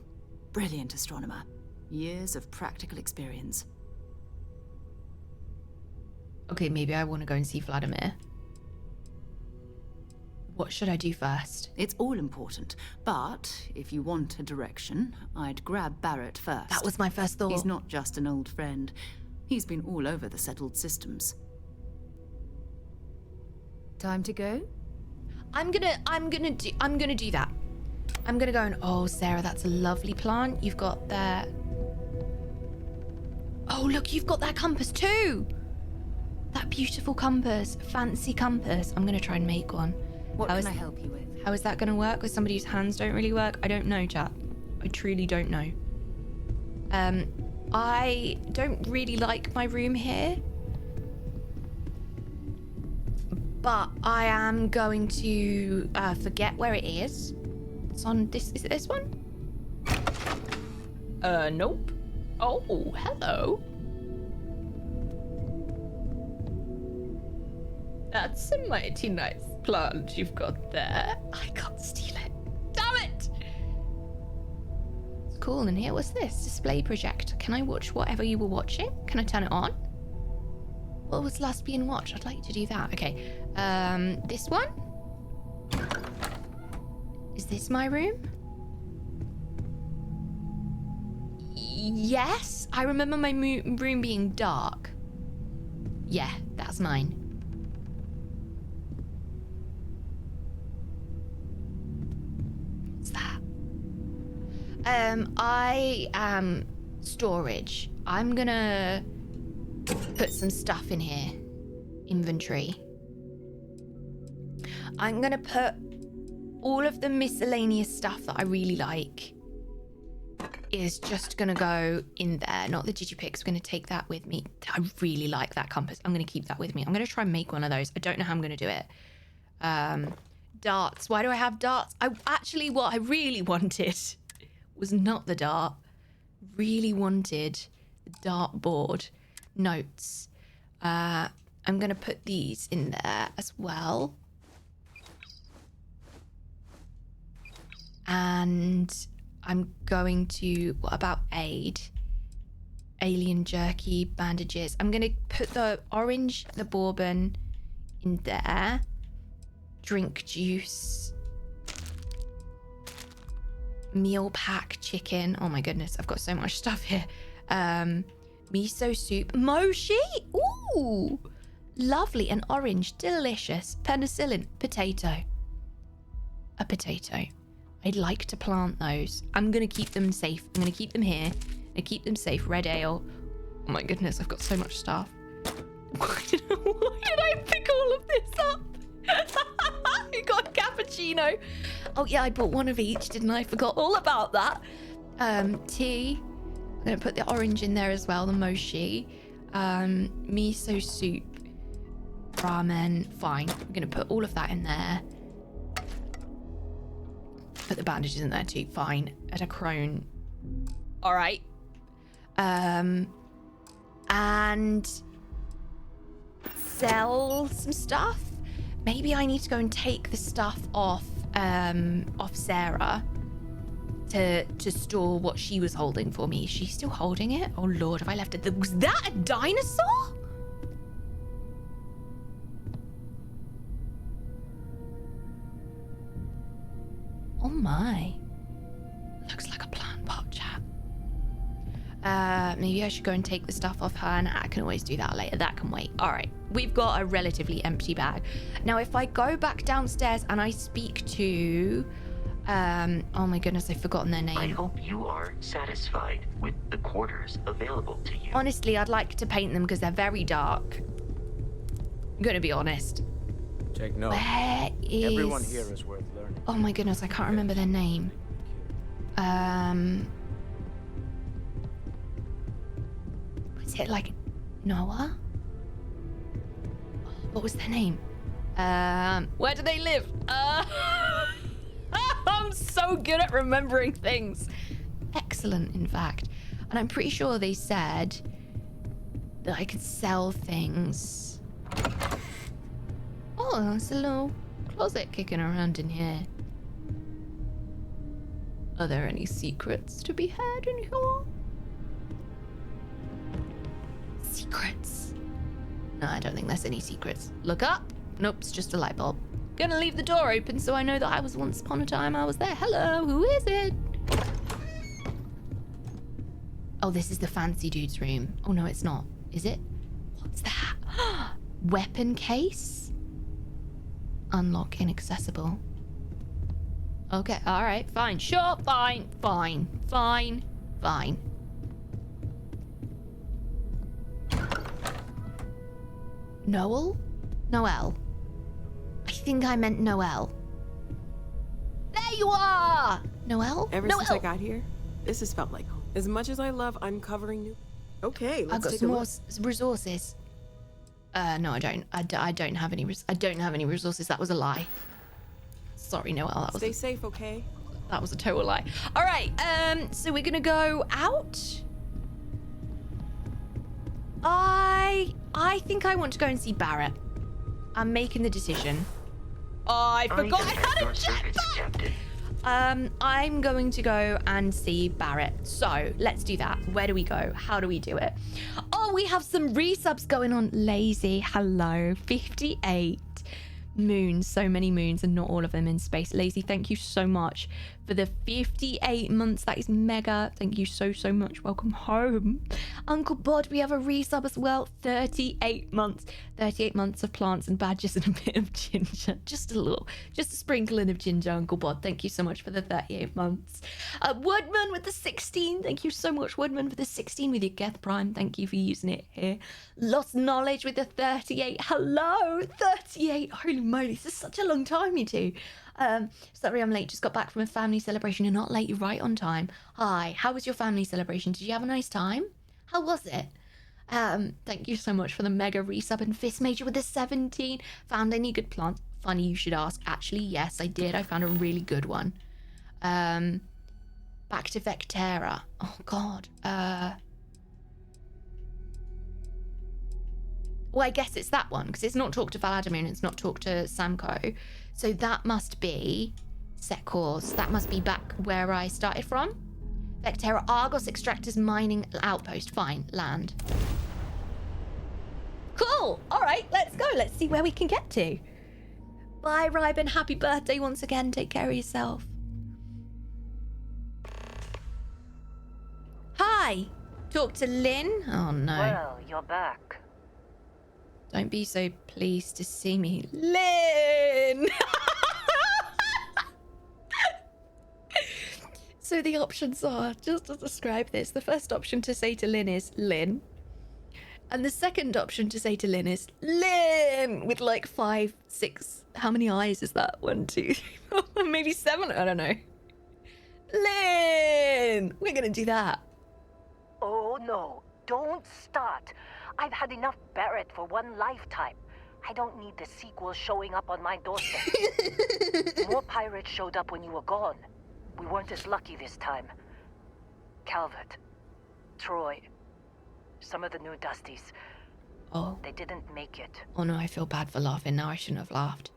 Brilliant astronomer. Years of practical experience. Okay, maybe I want to go and see Vladimir. What should I do first? It's all important, but if you want a direction, I'd grab Barrett first. That was my first thought. He's not just an old friend. He's been all over the settled systems. Time to go? I'm gonna do that. I'm gonna go and, oh, Sarah, that's a lovely plant you've got there. Oh, look, you've got that compass too. That beautiful compass, fancy compass. I'm gonna try and make one. What can I help you with? How is that gonna work with somebody whose hands don't really work? I don't know, chat. I truly don't know. I don't really like my room here, but I am going to forget where it is. It's on this. Is it this one? Nope. Oh, hello. That's a mighty nice plant you've got there. I can't steal it. Damn it! It's cool in here. What's this? Display projector. Can I watch whatever you were watching? Can I turn it on? What was last being watched? I'd like to do that. Okay. This one? Is this my room? Yes. I remember my room being dark. Yeah, that's mine. What's that? I am storage. I'm gonna put some stuff in here. Inventory. I'm gonna put all of the miscellaneous stuff that I really like is just gonna go in there. Not the digipix. I'm gonna take that with me. I really like that compass. I'm gonna keep that with me. I'm gonna try and make one of those. I don't know how I'm gonna do it. Darts. Why do I have darts? What I really wanted was not the dart. Really wanted the dart board. Notes. I'm gonna put these in there as well. And I'm going to, what about aid? Alien jerky, bandages. I'm gonna put the orange, the bourbon in there. Drink juice. Meal pack chicken. Oh my goodness, I've got so much stuff here. Miso soup. Mochi? Ooh, lovely. And orange, delicious. Penicillin, potato. A potato. I'd like to plant those. I'm gonna keep them safe. I'm gonna keep them here. I keep them safe. Red ale. Oh my goodness, I've got so much stuff. Why did I pick all of this up? I got a cappuccino. Oh yeah, I bought one of each, didn't I? Forgot all about that. Tea. I'm gonna put the orange in there as well, the mochi. Miso soup. Ramen. Fine. I'm gonna put all of that in there. Put the bandages in there too. Fine. At a crone. All right. And sell some stuff. Maybe I need to go and take the stuff off Sarah to store what she was holding for me. Is she still holding it? Oh Lord, have I left it? Was that a dinosaur? Oh my. Looks like a plant pot, chat. Maybe I should go and take the stuff off her, and I can always do that later. That can wait. All right, we've got a relatively empty bag. Now, if I go back downstairs and I speak to... oh my goodness, I've forgotten their name. I hope you are satisfied with the quarters available to you. Honestly, I'd like to paint them because they're very dark. I'm gonna be honest. Take note. Where is... Everyone here is worth learning. Oh my goodness, I can't remember their name. Was it like Noah? What was their name? Where do they live? I'm so good at remembering things. Excellent, in fact. And I'm pretty sure they said that I could sell things. Oh, there's a little closet kicking around in here. Are there any secrets to be had in here? Secrets? No, I don't think there's any secrets. Look up. Nope, it's just a light bulb. Gonna leave the door open so I know that I was once upon a time I was there. Hello, who is it? Oh, this is the fancy dude's room. Oh no, it's not. Is it? What's that? Weapon case? Unlock inaccessible. Okay, alright, fine. Sure, fine. Noel? Noel. I think I meant Noel. There you are! Noel? Ever Noel. since I got here, this has felt like home. As much as I love uncovering new... Okay, let's I've got take some a more look. resources. No, I don't. I don't have any. I don't have any resources. That was a lie. Sorry, Noel. That was Stay safe, okay? That was a total lie. All right. So we're gonna go out. I think I want to go and see Barrett. I'm making the decision. Oh, I forgot I had a jetpack. I'm going to go and see Barrett. So let's do that. Where do we go? How do we do it? Oh, we have some resubs going on. Lazy, hello. 58 moons. So many moons and not all of them in space. Lazy, thank you so much for the 58 months. That is mega. Thank you so much. Welcome home. Uncle Bod, we have a resub as well. 38 months. 38 months of plants and badgers and a bit of ginger. Just a sprinkling of ginger, Uncle Bod. Thank you so much for the 38 months. Woodman with the 16. Thank you so much, Woodman, for the 16 with your Geth Prime. Thank you for using it here. Lost Knowledge with the 38. Hello, 38. Holy moly, this is such a long time, you two. Sorry I'm late, just got back from a family celebration. You're not late, you're right on time. Hi, how was your family celebration? Did you have a nice time? How was it? Thank you so much for the mega resub. And Fist Major with the 17. Found any good plants? Funny you should ask. Actually, yes, I did. I found a really good one. Back to Vectera. Oh, God. Well, I guess it's that one, because it's not talk to Vladimir and it's not talk to Samko. So that must be set course. That must be back where I started from. Vectera, Argos, Extractors, Mining, Outpost. Fine, land. Cool. All right, let's go. Let's see where we can get to. Bye, Ryben. Happy birthday once again. Take care of yourself. Hi. Talk to Lynn? Oh, no. Well, you're back. Don't be so pleased to see me. Lynn! So the options are, just to describe this, the first option to say to Lynn is Lynn. And the second option to say to Lynn is Lynn! With like 5, 6, how many eyes is that? 1, 2, 3, 4, maybe 7, I don't know. Lynn! We're gonna do that. Oh no, don't start. I've had enough Barrett for one lifetime. I don't need the sequel showing up on my doorstep. More pirates showed up when you were gone. We weren't as lucky this time. Calvert, Troy, some of the new Dusties. Oh. They didn't make it. Oh no, I feel bad for laughing now. I shouldn't have laughed.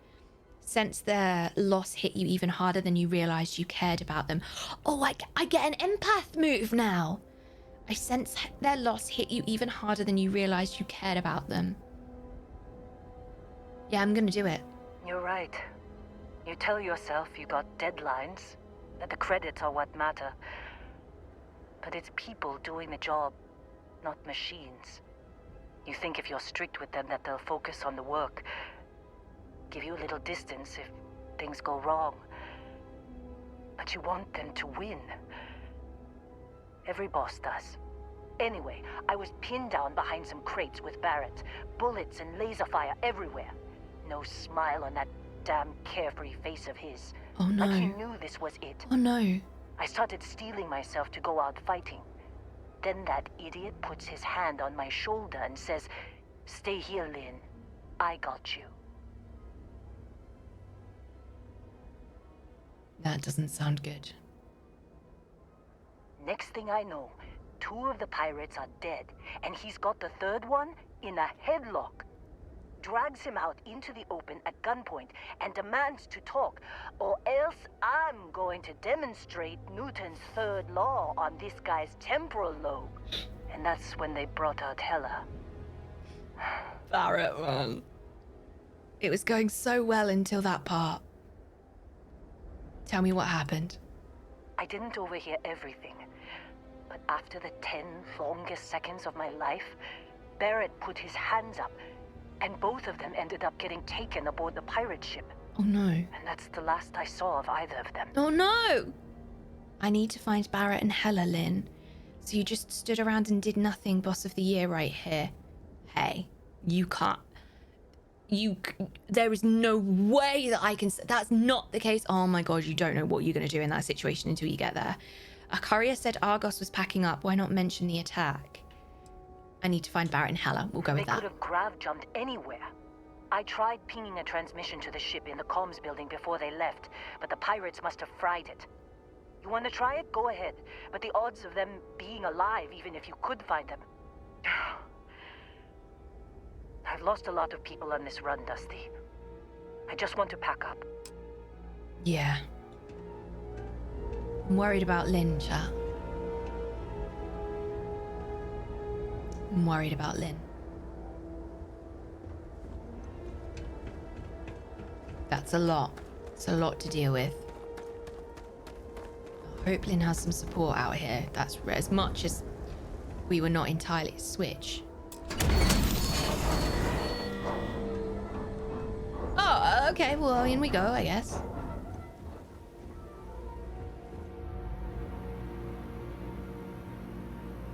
Sense their loss hit you even harder than you realized you cared about them. Oh, I get an empath move now. I sense their loss hit you even harder than you realized you cared about them. Yeah, I'm gonna do it. You're right. You tell yourself you got deadlines, that the credits are what matter. But it's people doing the job, not machines. You think if you're strict with them that they'll focus on the work, give you a little distance if things go wrong. But you want them to win. Every boss does. Anyway, I was pinned down behind some crates with Barrett. Bullets and laser fire everywhere. No smile on that damn carefree face of his. Oh no. Like he knew this was it. Oh no. I started steeling myself to go out fighting. Then that idiot puts his hand on my shoulder and says, "Stay here, Lynn. I got you." That doesn't sound good. Next thing I know, 2 of the pirates are dead, and he's got the 3rd one in a headlock. Drags him out into the open at gunpoint and demands to talk, or else I'm going to demonstrate Newton's 3rd law on this guy's temporal lobe. And that's when they brought out Hela. Barrett, man. It was going so well until that part. Tell me what happened. I didn't overhear everything, but after the 10 longest seconds of my life, Barrett put his hands up, and both of them ended up getting taken aboard the pirate ship. Oh no. And that's the last I saw of either of them. Oh no! I need to find Barrett and Hela, Lynn. So you just stood around and did nothing, boss of the year right here. Hey, you can't. There is no way that I can. That's not the case. Oh my god, you don't know what you're going to do in that situation until you get there. A courier said Argos was packing up. Why not mention the attack? I need to find Barrett and Hela. We'll go with that. They could have grav jumped anywhere. I tried pinging a transmission to the ship in the comms building before they left, but the pirates must have fried it. You want to try it? Go ahead. But the odds of them being alive, even if you could find them... I've lost a lot of people on this run, Dusty. I just want to pack up. Yeah. I'm worried about Lynn, chat. I'm worried about Lynn. That's a lot. It's a lot to deal with. I hope Lynn has some support out here. That's as much as we were not entirely switch. Oh, okay. Well, in we go, I guess.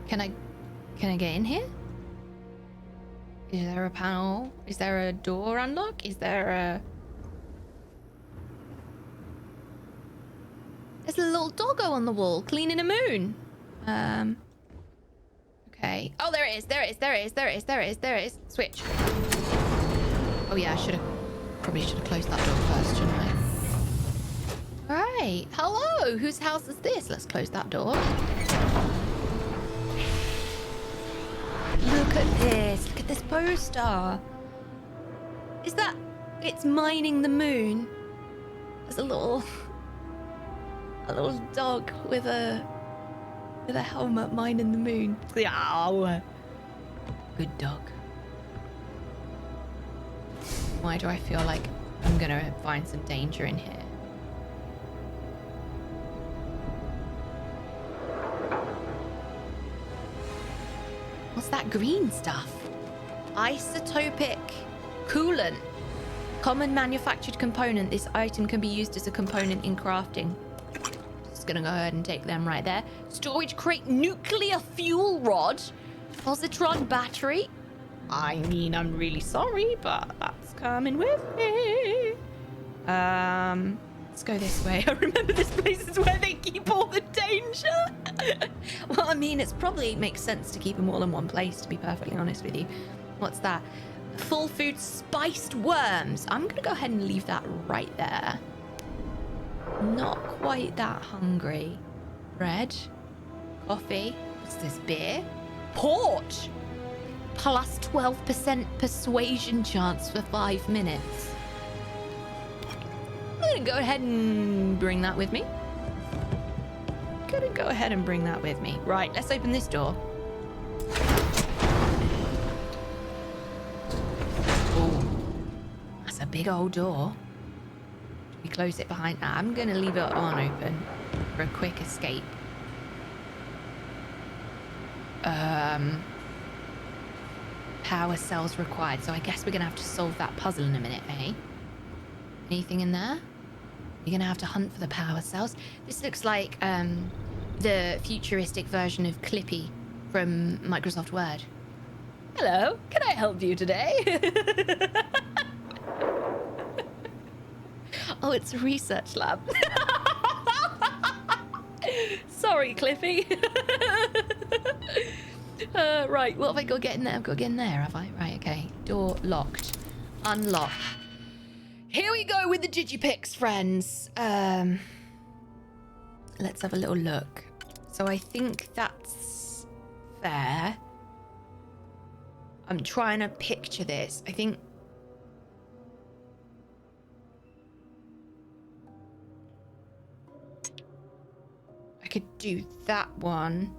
Can I get in here? Is there a panel? Is there a door unlock? Is there a... There's a little doggo on the wall cleaning a moon. Okay. Oh, there it is. There it is. There it is. There it is. There it is. There it is. Switch. Oh yeah, probably should have closed that door first, shouldn't I? All right. Hello. Whose house is this? Let's close that door. Look at this. Look at this poster. Is that... It's mining the moon. There's a little dog with a helmet mining the moon. Ow. Good dog. Why do I feel like I'm gonna find some danger in here? What's that green stuff? Isotopic coolant. Common manufactured component. This item can be used as a component in crafting. Just gonna go ahead and take them right there. Storage crate, nuclear fuel rod, positron battery. I mean, I'm really sorry, but that's coming with me. Let's go this way. I remember this place is where they keep all the danger. Well, I mean, it's probably makes sense to keep them all in one place, to be perfectly honest with you. What's that? Full food spiced worms. I'm gonna go ahead and leave that right there. Not quite that hungry. Bread, coffee. What's this? Beer, port. Plus 12% persuasion chance for 5 minutes. I'm gonna go ahead and bring that with me. Right, let's open this door. Oh, that's a big old door. We close it behind. I'm gonna leave it on open for a quick escape. Power cells required, so I guess we're gonna have to solve that puzzle in a minute, eh? Anything in there? You're gonna have to hunt for the power cells. This looks like the futuristic version of Clippy from Microsoft Word. Hello, can I help you today? Oh, it's a research lab. Sorry, Cliffy. Right, what have I got to get in there? I've got to get in there, have I? Right, okay. Door locked. Unlocked. Here we go with the digipicks, friends. Let's have a little look. So I think that's fair. I'm trying to picture this. I think... I could do that one.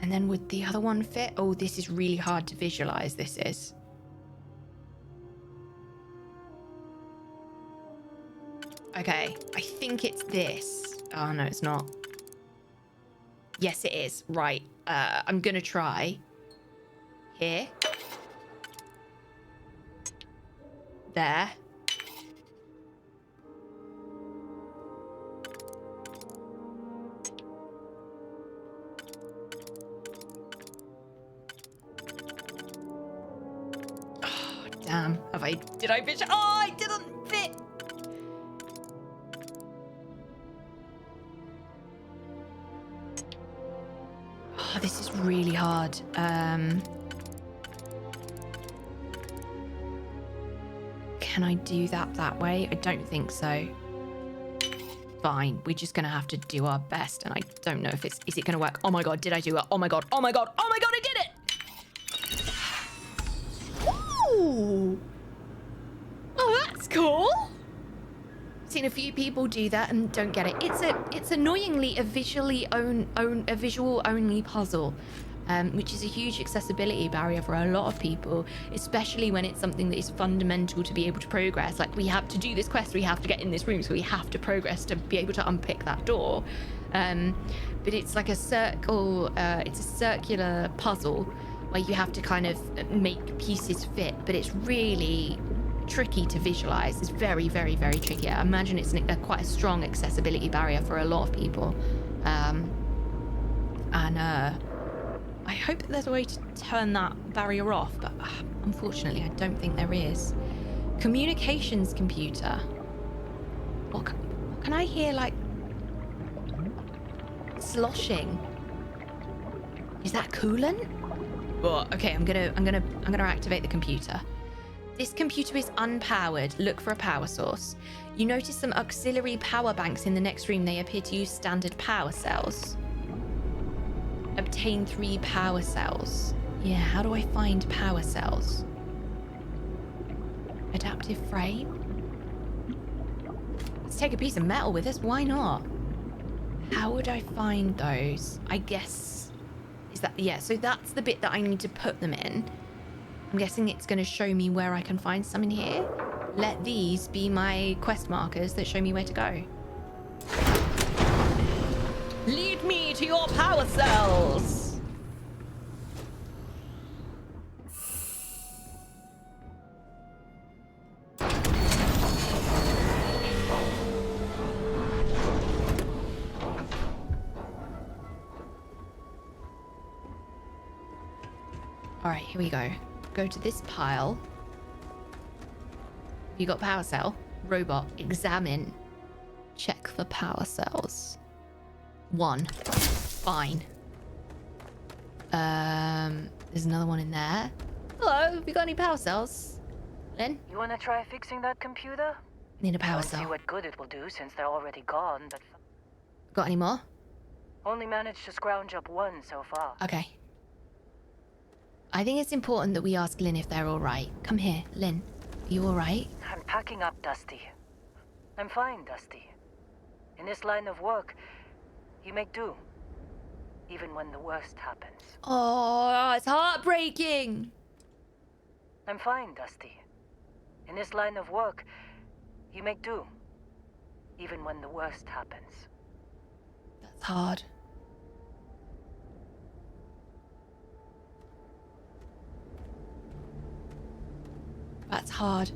And then would the other one fit? Oh, this is really hard to visualize, this is. Okay, I think it's this. Oh, no, it's not. Yes, it is. Right. I'm gonna try. Here. There. Oh, damn. Did I visualize? Oh, I didn't fit. Oh, this is really hard. Can I do that way? I don't think so. Fine. We're just gonna have to do our best, and I don't know if is it gonna work? Oh my god, did I do it? Oh my god, oh my god, oh my god, I did it! Ooh! Oh, that's cool. Seen a few people do that and don't get it. It's annoyingly a visual only puzzle, which is a huge accessibility barrier for a lot of people, especially when it's something that is fundamental to be able to progress. Like, we have to do this quest, we have to get in this room, so we have to progress to be able to unpick that door. But it's like a circle. It's a circular puzzle where you have to kind of make pieces fit, but it's really tricky to visualize. It's very, very, very tricky. I imagine it's quite a strong accessibility barrier for a lot of people. I hope that there's a way to turn that barrier off, but unfortunately I don't think there is. Communications computer. What can I hear? Like sloshing. Is that coolant? Oh, okay, I'm gonna activate the computer. This computer is unpowered. Look for a power source. You notice some auxiliary power banks in the next room. They appear to use standard power cells. Obtain 3 power cells. Yeah, how do I find power cells? Adaptive frame? Let's take a piece of metal with us, why not? How would I find those? I guess... Is that... Yeah, so that's the bit that I need to put them in. I'm guessing it's going to show me where I can find some in here. Let these be my quest markers that show me where to go. Lead me to your power cells! Alright, here we go. Go to this pile. You got power cell. Robot, examine. Check for power cells. 1. Fine. There's another one in there. Hello, have you got any power cells? Lynn? You wanna try fixing that computer? Need a power Don't see cell. what good it will do since they're already gone, but... Got any more? Only managed to scrounge up 1 so far. Okay. I think it's important that we ask Lynn if they're alright. Come here, Lynn. Are you alright? I'm packing up, Dusty. I'm fine, Dusty. In this line of work, you make do. Even when the worst happens. Oh, it's heartbreaking. I'm fine, Dusty. In this line of work, you make do. Even when the worst happens. That's hard. That's hard.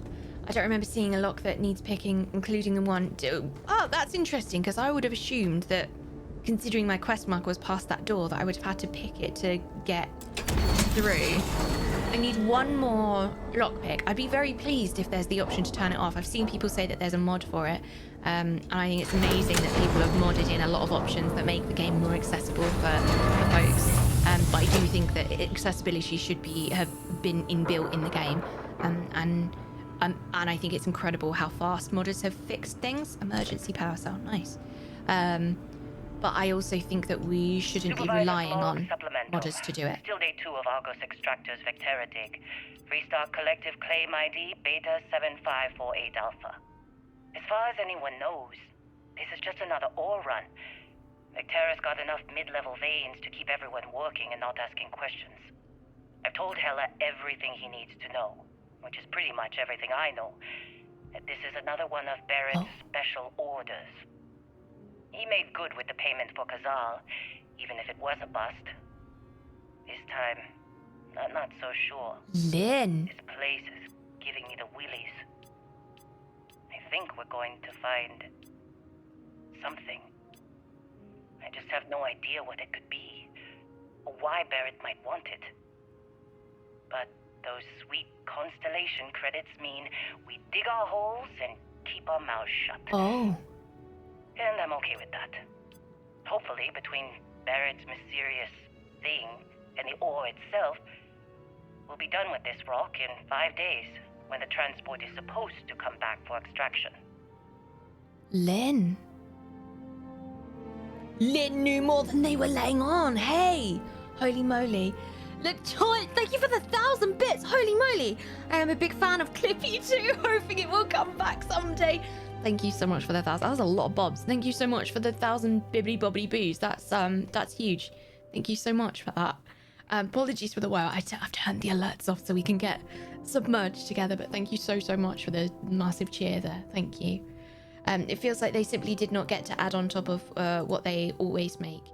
I don't remember seeing a lock that needs picking, including the one... Oh, that's interesting, because I would have assumed that, considering my quest marker was past that door, that I would have had to pick it to get through. I need one more lockpick. I'd be very pleased if there's the option to turn it off. I've seen people say that there's a mod for it. And I think it's amazing that people have modded in a lot of options that make the game more accessible for folks. But I do think that accessibility should have been inbuilt in the game. And I think it's incredible how fast modders have fixed things. Emergency power cell, nice. But I also think that we shouldn't be relying on modders to do it. Still day 2 of Argos Extractor's Vectera dig. Freestar Collective Claim ID Beta 7548 Alpha. As far as anyone knows, this is just another ore run. Vectera's got enough mid-level veins to keep everyone working and not asking questions. I've told Hella everything he needs to know, which is pretty much everything I know. That this is another one of Barrett's special orders. He made good with the payment for Kazal, even if it was a bust. This time, I'm not so sure. Lynn. This place is giving me the willies. I think we're going to find something. I just have no idea what it could be, or why Barrett might want it. But those sweet constellation credits mean we dig our holes and keep our mouths shut. Oh. And I'm okay with that. Hopefully, between Barrett's mysterious thing and the ore itself, we'll be done with this rock in 5 days, when the transport is supposed to come back for extraction. Lynn knew more than they were laying on. Hey, holy moly. Look, Joy, thank you for the 1,000 bits. Holy moly. I am a big fan of Clippy too, hoping it will come back someday. Thank you so much for the 1,000. That was a lot of bobs. Thank you so much for the 1,000 bibbly bobbly boos. That's huge. Thank you so much for that. Apologies for the while. I've turned the alerts off so we can get submerged together. But thank you so much for the massive cheer there. Thank you. It feels like they simply did not get to add on top of what they always make.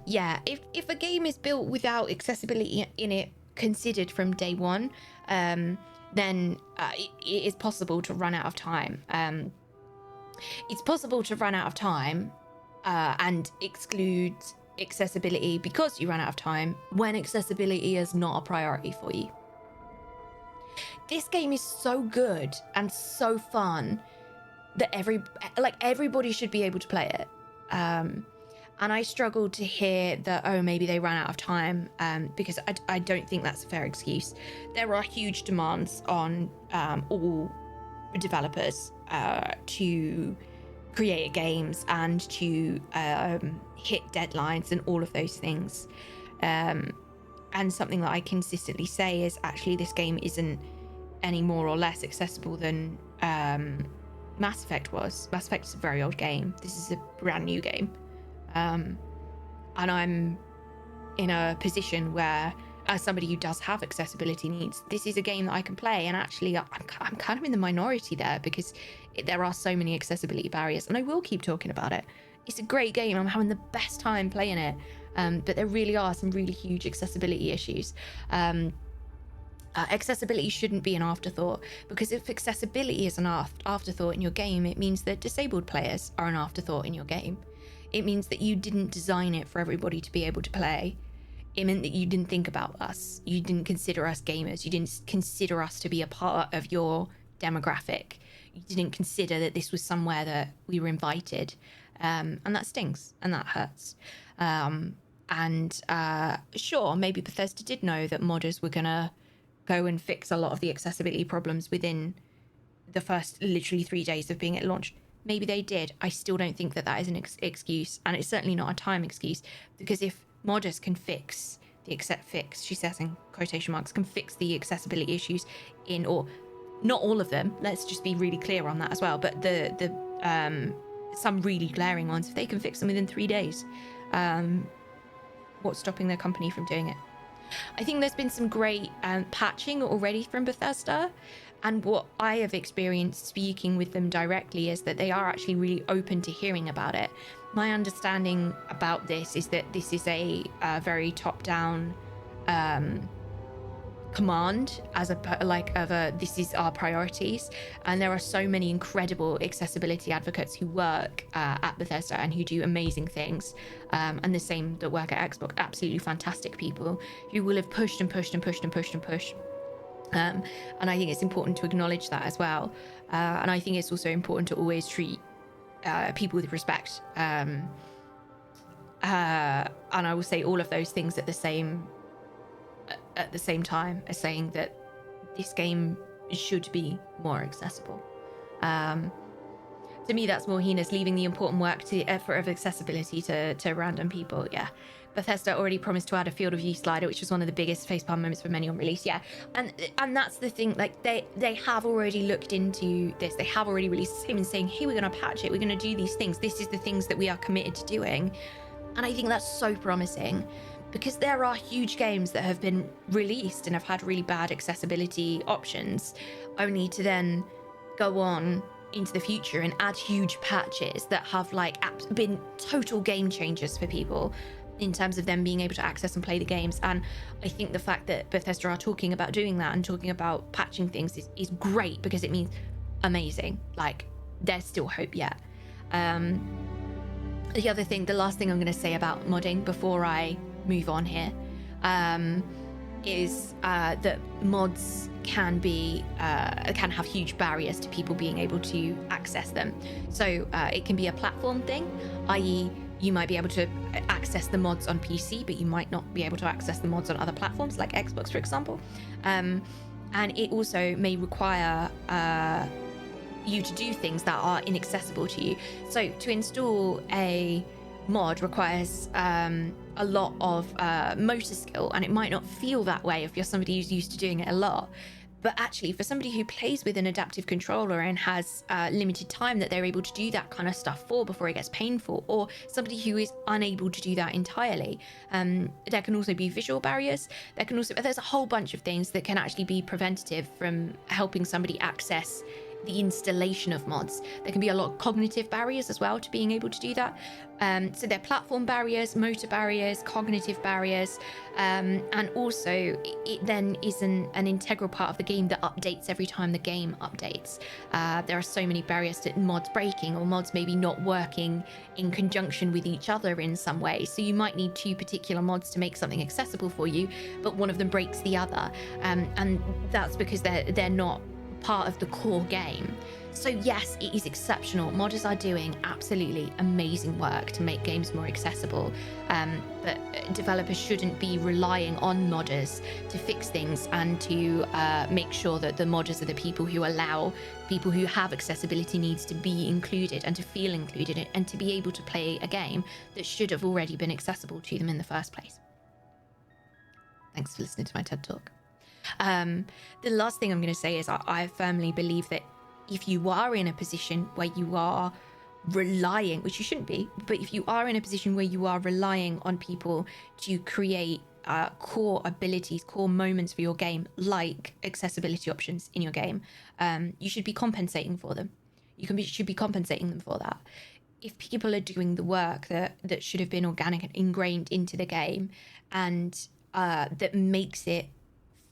Yeah, if a game is built without accessibility in it considered from day one, then it is possible to run out of time. It's possible to run out of time and exclude accessibility because you run out of time when accessibility is not a priority for you. This game is so good and so fun that everybody should be able to play it. And I struggled to hear that, oh, maybe they ran out of time, because I don't think that's a fair excuse. There are huge demands on all developers to create games and to hit deadlines and all of those things. And something that I consistently say is actually this game isn't any more or less accessible than Mass Effect was. Mass Effect is a very old game. This is a brand new game. And I'm in a position where, as somebody who does have accessibility needs, this is a game that I can play. And actually, I'm kind of in the minority there because there are so many accessibility barriers. And I will keep talking about it. It's a great game. I'm having the best time playing it. But there really are some really huge accessibility issues. Accessibility shouldn't be an afterthought, because if accessibility is an afterthought in your game, it means that disabled players are an afterthought in your game. It means that you didn't design it for everybody to be able to play. It meant that you didn't think about us. You didn't consider us gamers. You didn't consider us to be a part of your demographic. You didn't consider that this was somewhere that we were invited. And that stings and that hurts. Sure, maybe Bethesda did know that modders were going to go and fix a lot of the accessibility problems within the first literally 3 days of being at launch. Maybe they did. I still don't think that is an excuse, and it's certainly not a time excuse, because if modders can fix the she says in quotation marks, can fix the accessibility issues or not all of them, let's just be really clear on that as well, but the some really glaring ones, if they can fix them within 3 days, what's stopping their company from doing it? I think there's been some great patching already from Bethesda, and what I have experienced speaking with them directly is that they are actually really open to hearing about it. My understanding about this is that this is a very top-down command as this is our priorities. And there are so many incredible accessibility advocates who work at Bethesda and who do amazing things, and the same that work at Xbox, absolutely fantastic people who will have pushed and pushed and pushed and pushed and pushed. And I think it's important to acknowledge that as well, and I think it's also important to always treat people with respect, and I will say all of those things at the same time as saying that this game should be more accessible. To me, that's more heinous, leaving the important work to effort of accessibility to random people. Yeah. Bethesda already promised to add a field of view slider, which was one of the biggest facepalm moments for many on release. Yeah, and that's the thing. Like they have already looked into this. They have already released a statement saying, "Hey, we're going to patch it. We're going to do these things. This is the things that we are committed to doing." And I think that's so promising, because there are huge games that have been released and have had really bad accessibility options, only to then go on into the future and add huge patches that have been total game changers for people in terms of them being able to access and play the games. And I think the fact that Bethesda are talking about doing that and talking about patching things is great, because it means amazing. Like, there's still hope yet. The last thing I'm going to say about modding before I move on here, is that mods can have huge barriers to people being able to access them. So it can be a platform thing, i.e. you might be able to access the mods on PC, but you might not be able to access the mods on other platforms like Xbox, for example. And it also may require you to do things that are inaccessible to you. So to install a mod requires a lot of motor skill, and it might not feel that way if you're somebody who's used to doing it a lot. But actually, for somebody who plays with an adaptive controller and has limited time that they're able to do that kind of stuff for before it gets painful, or somebody who is unable to do that entirely, there can also be visual barriers. There's a whole bunch of things that can actually be preventative from helping somebody access the installation of mods. There can be a lot of cognitive barriers as well to being able to do that. So there are platform barriers, motor barriers, cognitive barriers, and also it then is an integral part of the game that updates every time the game updates. There are so many barriers to mods breaking, or mods maybe not working in conjunction with each other in some way. So you might need two particular mods to make something accessible for you, but one of them breaks the other, and that's because they're not part of the core game. So yes, it is exceptional. Modders are doing absolutely amazing work to make games more accessible, but developers shouldn't be relying on modders to fix things and to make sure that the modders are the people who allow people who have accessibility needs to be included and to feel included and to be able to play a game that should have already been accessible to them in the first place. Thanks for listening to my TED Talk. The last thing I'm going to say is I firmly believe that if you are in a position where you are relying, which you shouldn't be, but if you are in a position where you are relying on people to create core abilities, core moments for your game, like accessibility options in your game, you should be compensating for them. Should be compensating them for that. If people are doing the work that should have been organic and ingrained into the game, and that makes it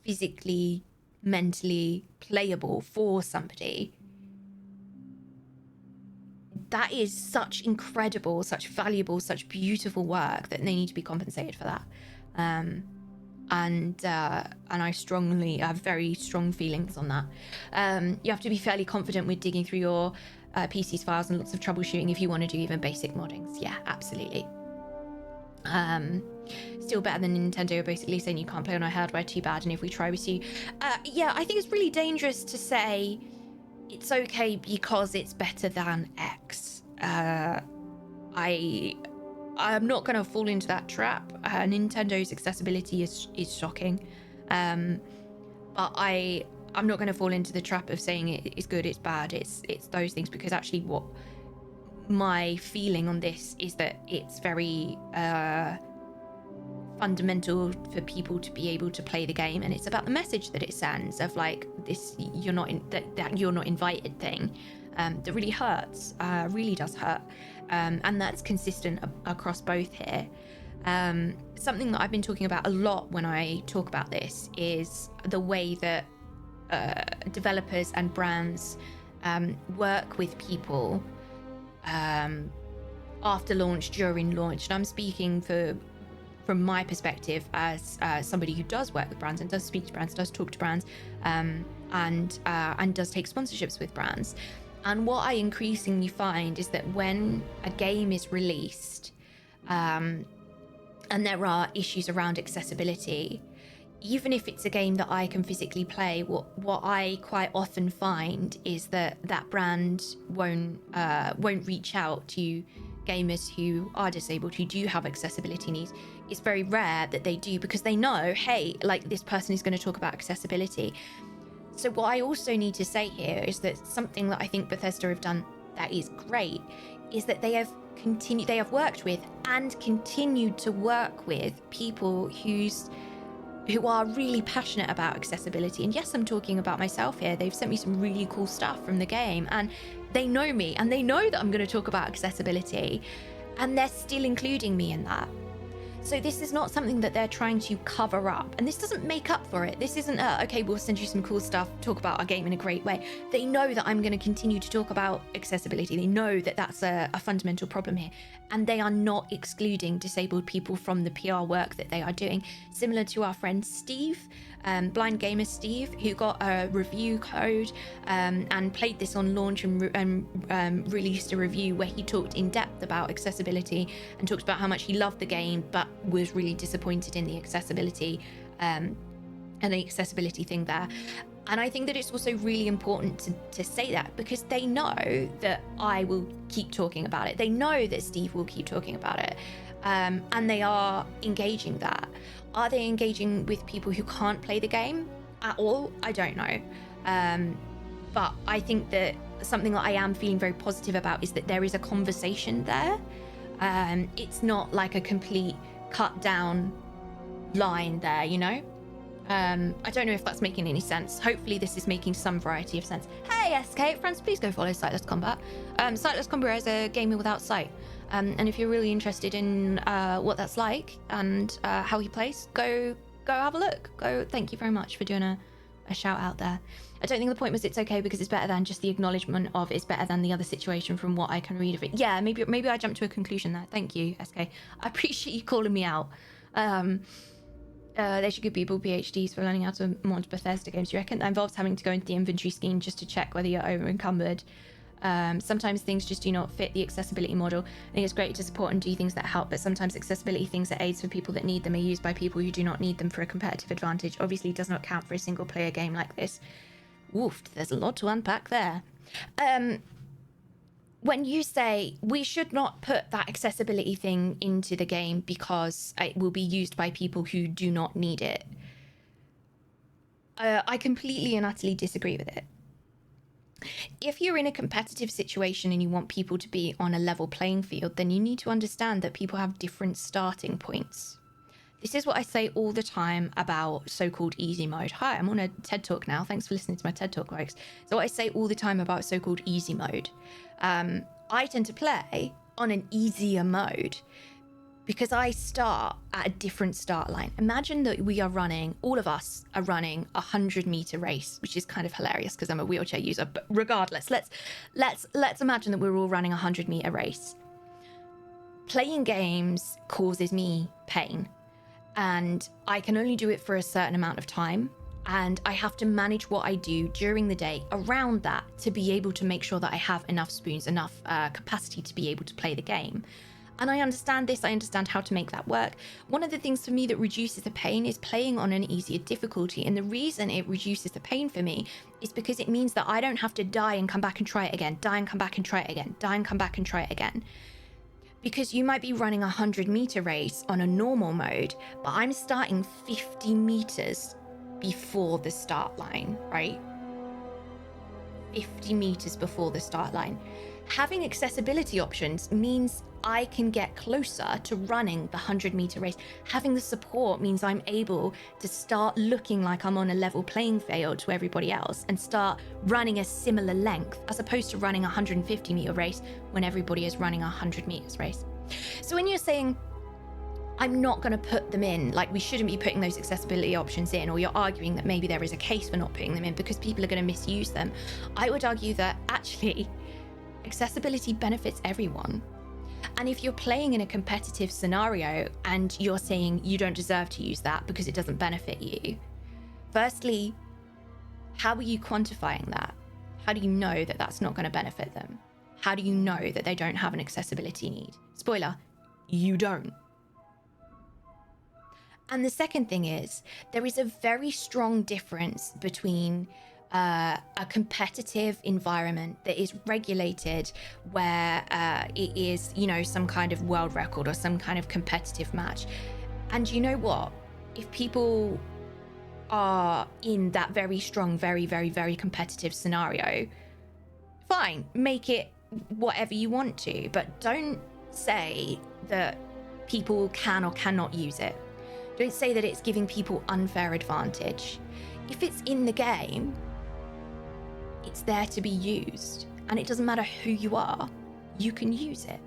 physically, mentally playable for somebody, that is such incredible, such valuable, such beautiful work that they need to be compensated for that. And I have very strong feelings on that. You have to be fairly confident with digging through your PC's files and lots of troubleshooting if you want to do even basic moddings. Yeah, absolutely. Still better than Nintendo basically saying you can't play on our hardware, too bad, and if we try we see. Yeah, I think it's really dangerous to say it's okay because it's better than X. I'm not going to fall into that trap. Nintendo accessibility is shocking, but I'm not going to fall into the trap of saying it's good, it's bad, it's those things, because actually what my feeling on this is that it's very fundamental for people to be able to play the game, and it's about the message that it sends of like this that you're not invited thing, that really hurts, really does hurt, and that's consistent across both here. Something that I've been talking about a lot when I talk about this is the way that developers and brands work with people after launch, during launch. And I'm speaking from my perspective as somebody who does work with brands and does speak to brands, does talk to brands, and does take sponsorships with brands. And what I increasingly find is that when a game is released, and there are issues around accessibility, even if it's a game that I can physically play, what I quite often find is that brand won't reach out to gamers who are disabled, who do have accessibility needs. It's very rare that they do, because they know, hey, like, this person is going to talk about accessibility. So what I also need to say here is that something that I think Bethesda have done that is great is that they have worked with and continued to work with people who are really passionate about accessibility. And yes, I'm talking about myself here. They've sent me some really cool stuff from the game, and they know me, and they know that I'm going to talk about accessibility, and they're still including me in that. So this is not something that they're trying to cover up, and this doesn't make up for it. This isn't okay, we'll send you some cool stuff, talk about our game in a great way. They know that I'm going to continue to talk about accessibility. They know that that's a fundamental problem here, and they are not excluding disabled people from the PR work that they are doing. Similar to our friend Steve, Blind Gamer Steve, who got a review code and played this on launch and released a review where he talked in depth about accessibility and talked about how much he loved the game but was really disappointed in the accessibility and the accessibility thing there. And I think that it's also really important to say that, because they know that I will keep talking about it. They know that Steve will keep talking about it. And they are engaging that. Are they engaging with people who can't play the game at all? I don't know. But I think that something that I am feeling very positive about is that there is a conversation there. It's not like a complete cut down line there, you know? I don't know if that's making any sense. Hopefully this is making some variety of sense. Hey SK, friends, please go follow Sightless Combat. Sightless Combat is a gamer without sight. And if you're really interested in what that's like and how he plays, go have a look. Thank you very much for doing a shout out there. I don't think the point was it's okay because it's better than just the acknowledgement of it's better than the other situation from what I can read of it. Yeah, maybe I jumped to a conclusion there. Thank you, SK. I appreciate you calling me out. They should give people PhDs for learning how to mod Bethesda games. Do you reckon that involves having to go into the inventory scheme just to check whether you're over encumbered? Sometimes things just do not fit the accessibility model. I think it's great to support and do things that help, but sometimes accessibility things that aids for people that need them are used by people who do not need them for a competitive advantage. Obviously does not count for a single player game like this. Woof, there's a lot to unpack there. When you say we should not put that accessibility thing into the game because it will be used by people who do not need it, I completely and utterly disagree with it. If you're in a competitive situation and you want people to be on a level playing field, then you need to understand that people have different starting points. This is what I say all the time about so-called easy mode. Hi, I'm on a TED Talk now. Thanks for listening to my TED Talk, folks. So what I say all the time about so-called easy mode. I tend to play on an easier mode because I start at a different start line. Imagine that we are running, all of us are running a 100-meter race, which is kind of hilarious because I'm a wheelchair user. But regardless, let's imagine that we're all running a 100-meter race. Playing games causes me pain, and I can only do it for a certain amount of time. And I have to manage what I do during the day around that to be able to make sure that I have enough spoons, enough capacity to be able to play the game. And I understand this, I understand how to make that work. One of the things for me that reduces the pain is playing on an easier difficulty. And the reason it reduces the pain for me is because it means that I don't have to die and come back and try it again, die and come back and try it again, die and come back and try it again. Because you might be running a 100-meter race on a normal mode, but I'm starting 50 meters before the start line, right? 50 meters before the start line. Having accessibility options means I can get closer to running the 100-meter race. Having the support means I'm able to start looking like I'm on a level playing field to everybody else and start running a similar length as opposed to running a 150-meter race when everybody is running a 100 meters race. So when you're saying I'm not going to put them in. Like, we shouldn't be putting those accessibility options in, or you're arguing that maybe there is a case for not putting them in because people are going to misuse them. I would argue that actually accessibility benefits everyone. And if you're playing in a competitive scenario and you're saying you don't deserve to use that because it doesn't benefit you, firstly, how are you quantifying that? How do you know that that's not going to benefit them? How do you know that they don't have an accessibility need? Spoiler, you don't. And the second thing is, there is a very strong difference between a competitive environment that is regulated, where it is, you know, some kind of world record or some kind of competitive match. And you know what? If people are in that very strong, very, very, very competitive scenario, fine, make it whatever you want to, but don't say that people can or cannot use it. Don't say that it's giving people unfair advantage. If it's in the game, it's there to be used, and it doesn't matter who you are, you can use it.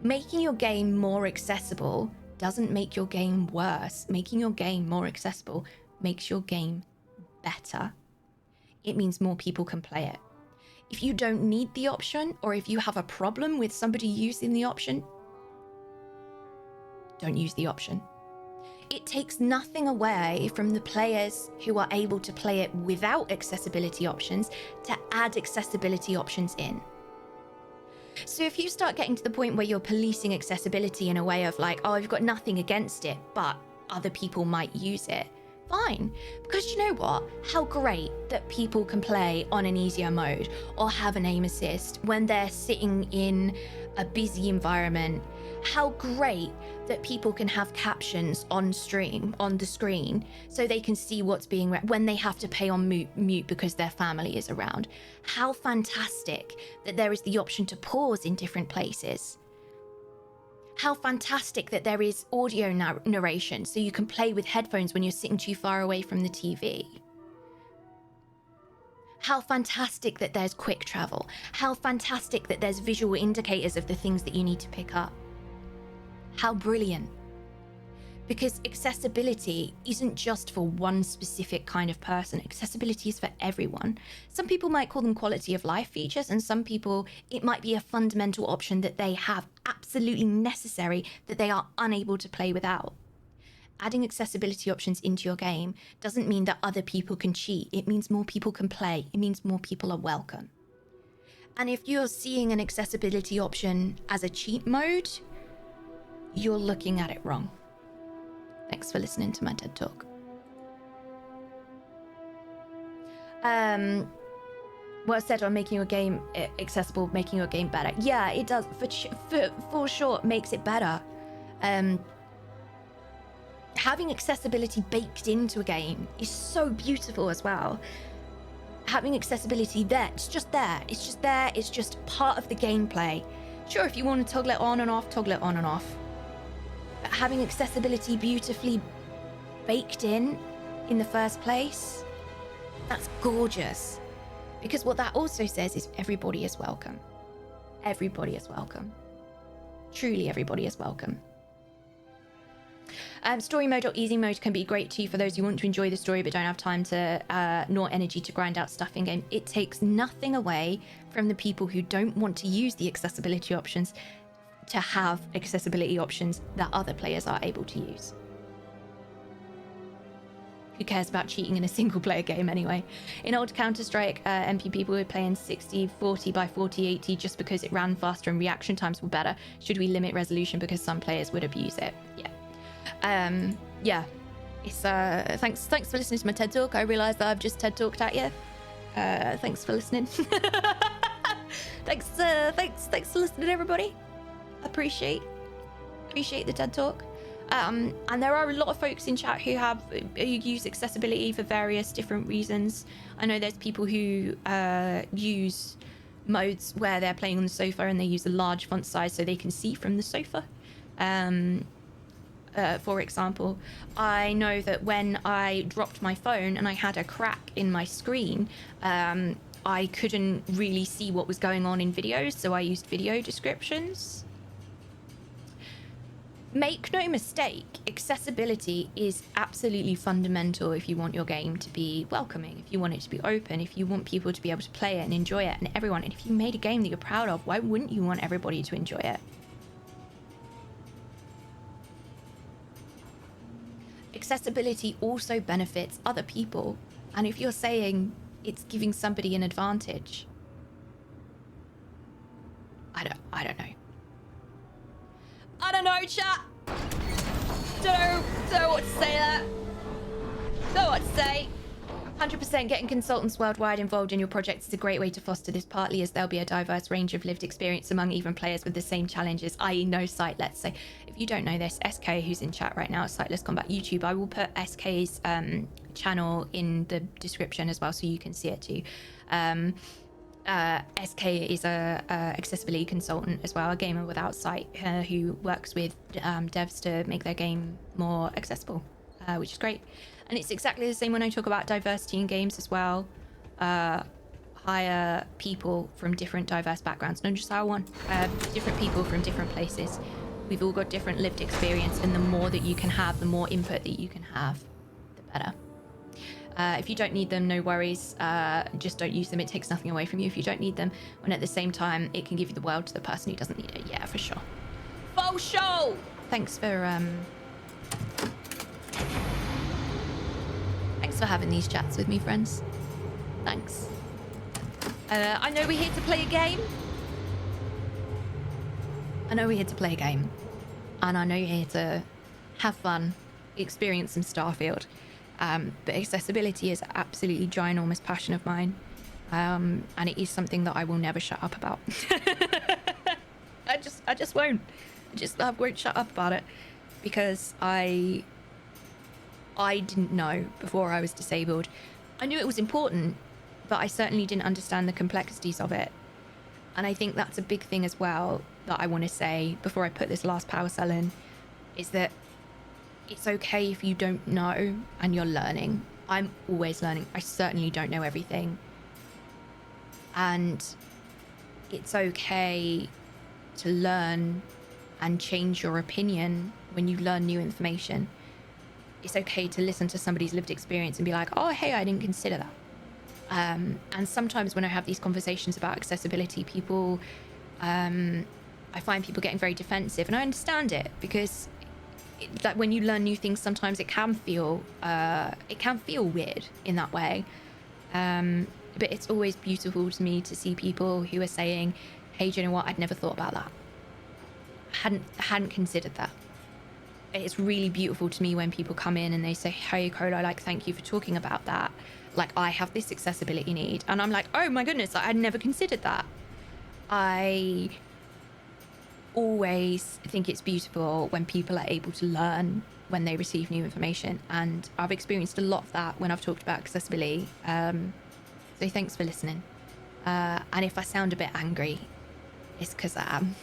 Making your game more accessible doesn't make your game worse. Making your game more accessible makes your game better. It means more people can play it. If you don't need the option, or if you have a problem with somebody using the option, don't use the option. It takes nothing away from the players who are able to play it without accessibility options to add accessibility options in. So if you start getting to the point where you're policing accessibility in a way of like, oh, I've got nothing against it, but other people might use it, fine. Because you know what? How great that people can play on an easier mode or have an aim assist when they're sitting in a busy environment. How great that people can have captions on stream, on the screen, so they can see what's being read when they have to pay on mute because their family is around. How fantastic that there is the option to pause in different places. How fantastic that there is audio narration, so you can play with headphones when you're sitting too far away from the TV. How fantastic that there's quick travel. How fantastic that there's visual indicators of the things that you need to pick up. How brilliant. Because accessibility isn't just for one specific kind of person. Accessibility is for everyone. Some people might call them quality of life features, and some people, it might be a fundamental option that they have absolutely necessary that they are unable to play without. Adding accessibility options into your game doesn't mean that other people can cheat. It means more people can play. It means more people are welcome. And if you're seeing an accessibility option as a cheat mode, you're looking at it wrong. Thanks for listening to my TED Talk. What said on making your game accessible, making your game better? Yeah, it does. For sure, it makes it better. Having accessibility baked into a game is so beautiful as well. Having accessibility there, it's just there. It's just there. It's just part of the gameplay. Sure, if you want to toggle it on and off, toggle it on and off. But having accessibility beautifully baked in the first place, that's gorgeous. Because what that also says is everybody is welcome. Everybody is welcome. Truly everybody is welcome. Story mode or easy mode can be great too for those who want to enjoy the story but don't have time to nor energy to grind out stuff in game. It takes nothing away from the people who don't want to use the accessibility options to have accessibility options that other players are able to use. Who cares about cheating in a single player game anyway? In old Counter-Strike, MP people were playing 60, 40 by 40, 80 just because it ran faster and reaction times were better. Should we limit resolution because some players would abuse it? Yeah. Yeah. It's thanks for listening to my TED Talk. I realise that I've just TED Talked at you. Thanks for listening. Thanks for listening, everybody. Appreciate the TED Talk. And there are a lot of folks in chat who use accessibility for various different reasons. I know there's people who use modes where they're playing on the sofa and they use a large font size so they can see from the sofa. For example, I know that when I dropped my phone and I had a crack in my screen, I couldn't really see what was going on in videos, so I used video descriptions. make no mistake, accessibility is absolutely fundamental if you want your game to be welcoming, if you want it to be open, if you want people to be able to play it and enjoy it, and everyone. And if you made a game that you're proud of, why wouldn't you want everybody to enjoy it? Accessibility also benefits other people. And if you're saying it's giving somebody an advantage, I don't know. I don't know, chat. Don't know what to say there. Don't know what to say. 100% getting consultants worldwide involved in your project is a great way to foster this, partly as there'll be a diverse range of lived experience among even players with the same challenges, i.e. no sight, let's say. If you don't know this, SK, who's in chat right now at Sightless Combat YouTube, I will put SK's channel in the description as well so you can see it too. SK is a accessibility consultant as well, a gamer without sight, who works with devs to make their game more accessible, which is great. And it's exactly the same when I talk about diversity in games as well. Hire people from different diverse backgrounds, not just our one, different people from different places. We've all got different lived experience, and the more that you can have, the more input that you can have, the better. If you don't need them, no worries. Just don't use them. It takes nothing away from you if you don't need them. When at the same time, it can give you the world to the person who doesn't need it. Yeah, for sure. For sure! Thanks for having these chats with me, friends. Thanks. I know we're here to play a game. And I know you're here to have fun, experience some Starfield. But accessibility is absolutely ginormous passion of mine. And it is something that I will never shut up about. I just won't. I won't shut up about it, because I didn't know before I was disabled. I knew it was important, but I certainly didn't understand the complexities of it. And I think that's a big thing as well that I want to say before I put this last power cell in, is that it's okay if you don't know and you're learning. I'm always learning. I certainly don't know everything. And it's okay to learn and change your opinion when you learn new information. It's okay to listen to somebody's lived experience and be like, oh, hey, I didn't consider that. And sometimes when I have these conversations about accessibility, people, I find people getting very defensive, and I understand it, because that when you learn new things, sometimes it can feel weird in that way. But it's always beautiful to me to see people who are saying, hey, do you know what? I'd never thought about that. Hadn't considered that. It's really beautiful to me when people come in and they say, hey, Kolo, like, thank you for talking about that. Like, I have this accessibility need. And I'm like, oh my goodness, I'd never considered that. I always think it's beautiful when people are able to learn when they receive new information. And I've experienced a lot of that when I've talked about accessibility. So thanks for listening. And if I sound a bit angry, it's because I am.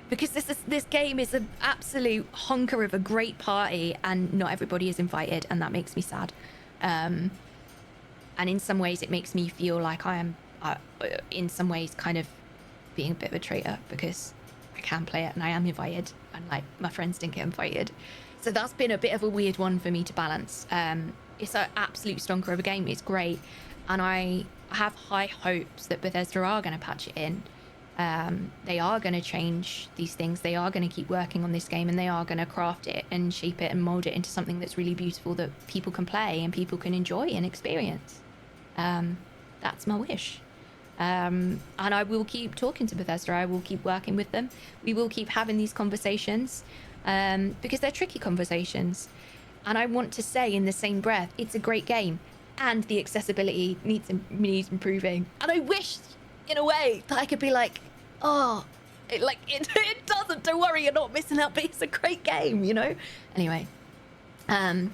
Because this game is an absolute honker of a great party, and not everybody is invited, and that makes me sad. And in some ways it makes me feel like I am, in some ways, kind of being a bit of a traitor, because I can play it and I am invited, and like my friends didn't get invited. So that's been a bit of a weird one for me to balance. It's an absolute stonker of a game. It's great. And I have high hopes that Bethesda are going to patch it in. They are going to change these things. They are going to keep working on this game, and they are going to craft it and shape it and mold it into something that's really beautiful that people can play and people can enjoy and experience. That's my wish. And I will keep talking to Bethesda. I will keep working with them. We will keep having these conversations, because they're tricky conversations. And I want to say in the same breath, it's a great game, and the accessibility needs improving. And I wish, in a way, that I could be like, oh, it doesn't, don't worry, you're not missing out, but it's a great game, you know? Anyway, I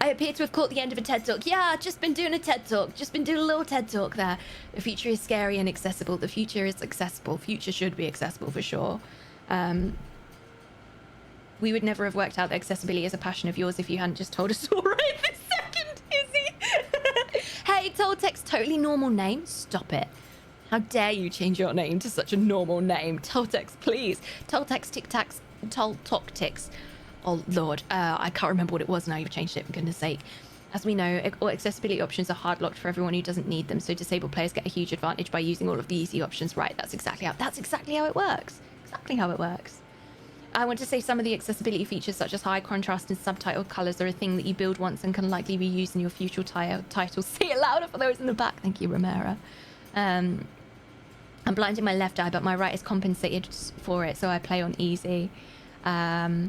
appear to have caught the end of a TED Talk. Yeah, I've just been doing a TED Talk, just been doing a little TED Talk there. The future is scary and accessible. The future is accessible. Future should be accessible for sure. We would never have worked out that accessibility is a passion of yours if you hadn't just told us all right this second, Izzy. Hey, Toltec's totally normal name. Stop it. How dare you change your name to such a normal name? Toltex, please. Toltex, Tic Tacs, Toltoctics. Oh, Lord. I can't remember what it was now. You've changed it, for goodness sake. As we know, all accessibility options are hard-locked for everyone who doesn't need them, so disabled players get a huge advantage by using all of the easy options. Right, that's exactly how it works. Exactly how it works. I want to say some of the accessibility features, such as high contrast and subtitle colors, are a thing that you build once and can likely be used in your future titles. Say it louder for those in the back. Thank you, Romero. I'm blind in my left eye, but my right is compensated for it, so I play on easy. As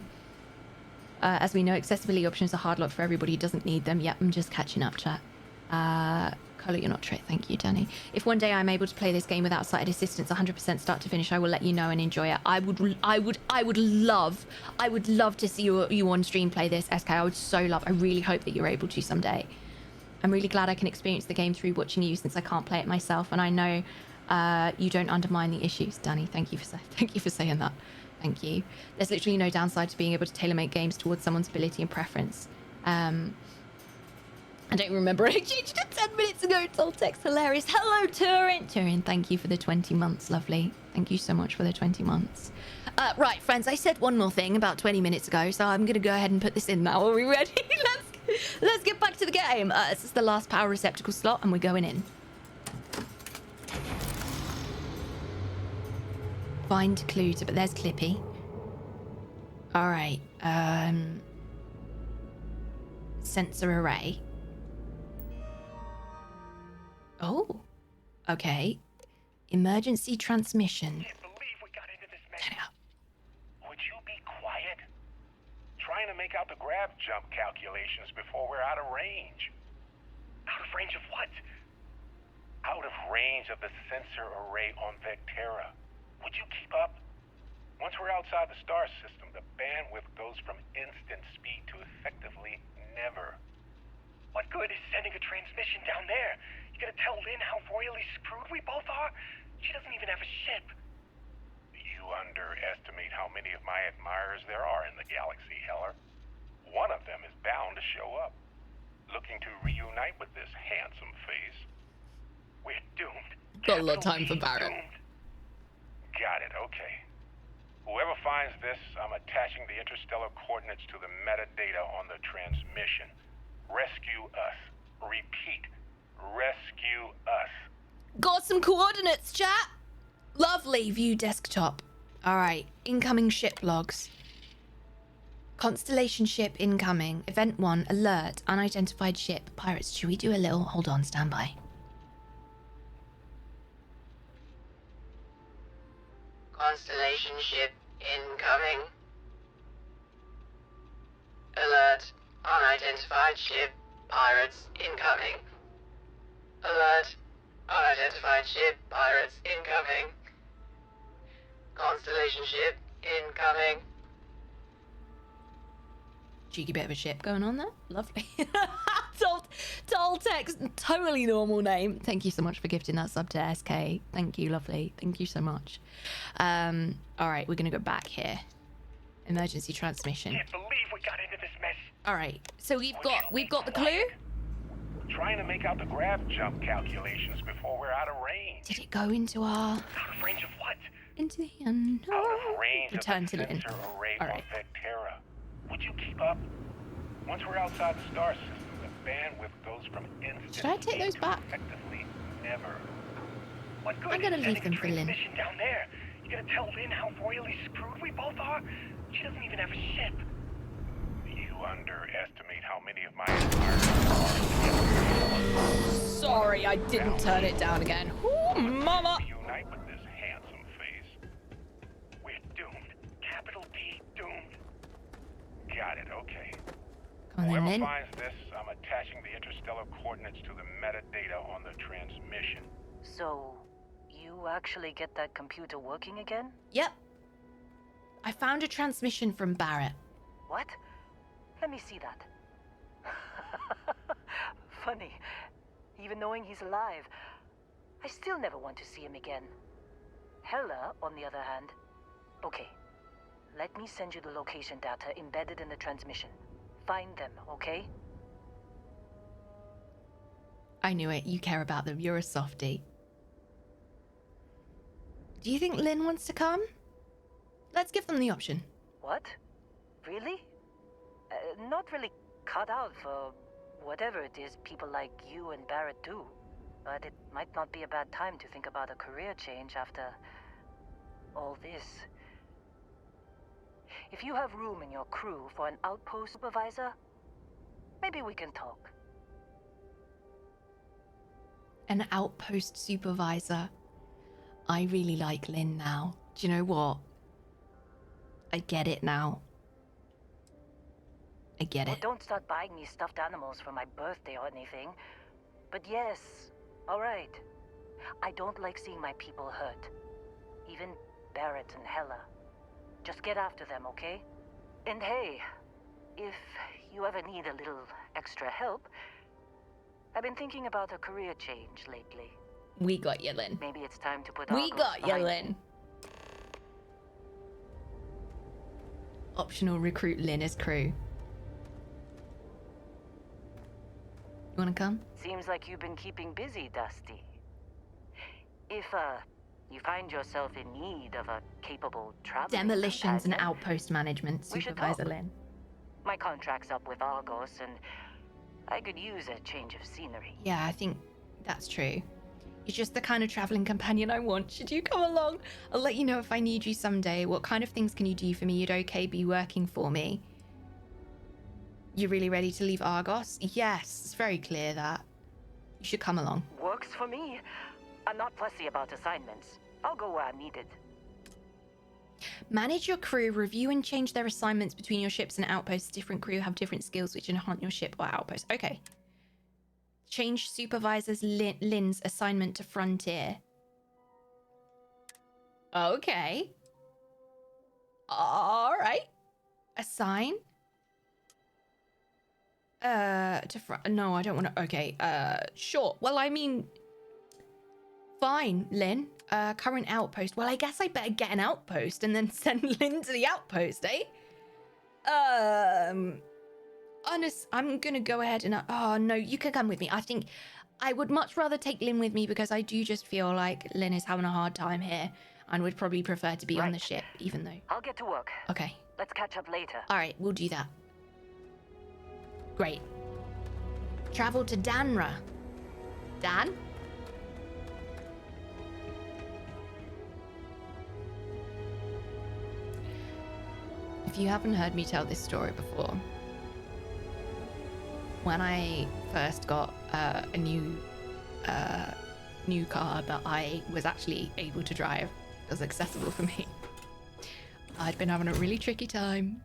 we know, accessibility options are hard-locked for everybody who doesn't need them. Yep, I'm just catching up, chat. Colour, you're not trick. Thank you, Danny. If one day I'm able to play this game without sighted assistance 100% start to finish, I will let you know and enjoy it. I would love to see you on stream play this, SK. I would so love. I really hope that you're able to someday. I'm really glad I can experience the game through watching you, since I can't play it myself, and I know you don't undermine the issues, Danny. Thank you for saying that. Thank you. There's literally no downside to being able to tailor-make games towards someone's ability and preference. I don't remember. I changed it 10 minutes ago. Toltex, hilarious. Hello, Turin. Turin, thank you for the 20 months. Lovely. Thank you so much for the 20 months. Right, friends, I said one more thing about 20 minutes ago, so I'm going to go ahead and put this in now. Are we ready? Let's get back to the game. This is the last power receptacle slot, and we're going in. Find clue to, but there's Clippy. All right. Sensor array. Oh, okay. Emergency transmission. Can't believe we got into this mess. Turn it up. Would you be quiet? Trying to make out the grav jump calculations before we're out of range. Out of range of what? Out of range of the sensor array on Vectera. Would you keep up? Once we're outside the star system, the bandwidth goes from instant speed to effectively never. What good is sending a transmission down there? You gonna tell Lynn how royally screwed we both are? She doesn't even have a ship. You underestimate how many of my admirers there are in the galaxy, Heller. One of them is bound to show up, looking to reunite with this handsome face. We're doomed. Got a lot of time for Barrett. Doomed. Got it, okay. Whoever finds this, I'm attaching the interstellar coordinates to the metadata on the transmission. Rescue us. Repeat. Rescue us. Got some coordinates, chat. Lovely. View desktop. All right. Incoming ship logs. Constellation ship incoming. Event 1. Alert. Unidentified ship. Pirates. Should we do a little? Hold on. Stand by. Constellation ship incoming. Alert. Unidentified ship. Pirates incoming. Alert. Unidentified ship. Pirates incoming. Constellation ship incoming. Cheeky bit of a ship going on there. Lovely. Toltex, totally normal name. Thank you so much for gifting that sub to SK. Thank you, lovely. Thank you so much. All right, we're gonna go back here. Emergency transmission. Can't believe we got into this mess. All right, so we've got the clue. Trying to make out the grav jump calculations before we're out of range. Did it go into our? Out of range of what? Into the unknown. Out of range Return of to the the inn. sensor array All on right. Vectera. Would you keep up? Once we're outside the star system, the bandwidth goes from instant Should I take those to back? effectively never. What good I'm gonna is leave sending them for a Lynn. transmission down there? You gonna tell Lynn how royally screwed we both are? She doesn't even have a ship. You underestimate how many of my admirers are. Sorry, I didn't turn it down again. Ooh, mama. Reunite with this handsome face. We're doomed. Capital D doomed. Got it, okay. Come on Whoever then. finds this, I'm attaching the interstellar coordinates to the metadata on the transmission. So, you actually get that computer working again? Yep. I found a transmission from Barrett. What? Let me see that. Funny. Even knowing he's alive, I still never want to see him again. Hella, on the other hand. Okay. Let me send you the location data embedded in the transmission. Find them, okay? I knew it. You care about them. You're a softie. Do you think Lynn wants to come? Let's give them the option. What? Really? Not really cut out for whatever it is people like you and Barrett do. But it might not be a bad time to think about a career change after all this. If you have room in your crew for an outpost supervisor, maybe we can talk. An outpost supervisor. I really like Lynn now. Do you know what? I get it now. I get it. Don't start buying me stuffed animals for my birthday or anything. But yes, alright. I don't like seeing my people hurt. Even Barrett and Hella. Just get after them, okay? And hey, if you ever need a little extra help, I've been thinking about a career change lately. We got you, Lynn. Maybe it's time to put We Argos got you, behind Lynn. me. Optional recruit Lynn as crew. You wanna come? Seems like you've been keeping busy, Dusty. If, you find yourself in need of a capable traveling Demolitions and companion, outpost management we should supervisor talk. Lynn. My contract's up with Argos, and I could use a change of scenery. Yeah, I think that's true. You're just the kind of traveling companion I want. Should you come along? I'll let you know if I need you someday. What kind of things can you do for me? You'd okay be working for me? You really ready to leave Argos? Yes, it's very clear that. You should come along. Works for me. I'm not fussy about assignments. I'll go where I'm needed. Manage your crew, review and change their assignments between your ships and outposts. Different crew have different skills which enhance your ship or outpost. Okay. Change supervisor's Lynn's assignment to Frontier. Okay. All right. Assign. No, I don't want to. Okay. Sure. Well, I mean, fine, Lynn. Current outpost. Well, I guess I better get an outpost and then send Lynn to the outpost, eh? Honest, I'm gonna go ahead and. Oh no, you can come with me. I think I would much rather take Lynn with me because I do just feel like Lynn is having a hard time here and would probably prefer to be on the ship, even though. I'll get to work. Okay. Let's catch up later. All right, we'll do that. Great. Travel to Danra. Dan? If you haven't heard me tell this story before, when I first got a new car that I was actually able to drive, it was accessible for me, I'd been having a really tricky time.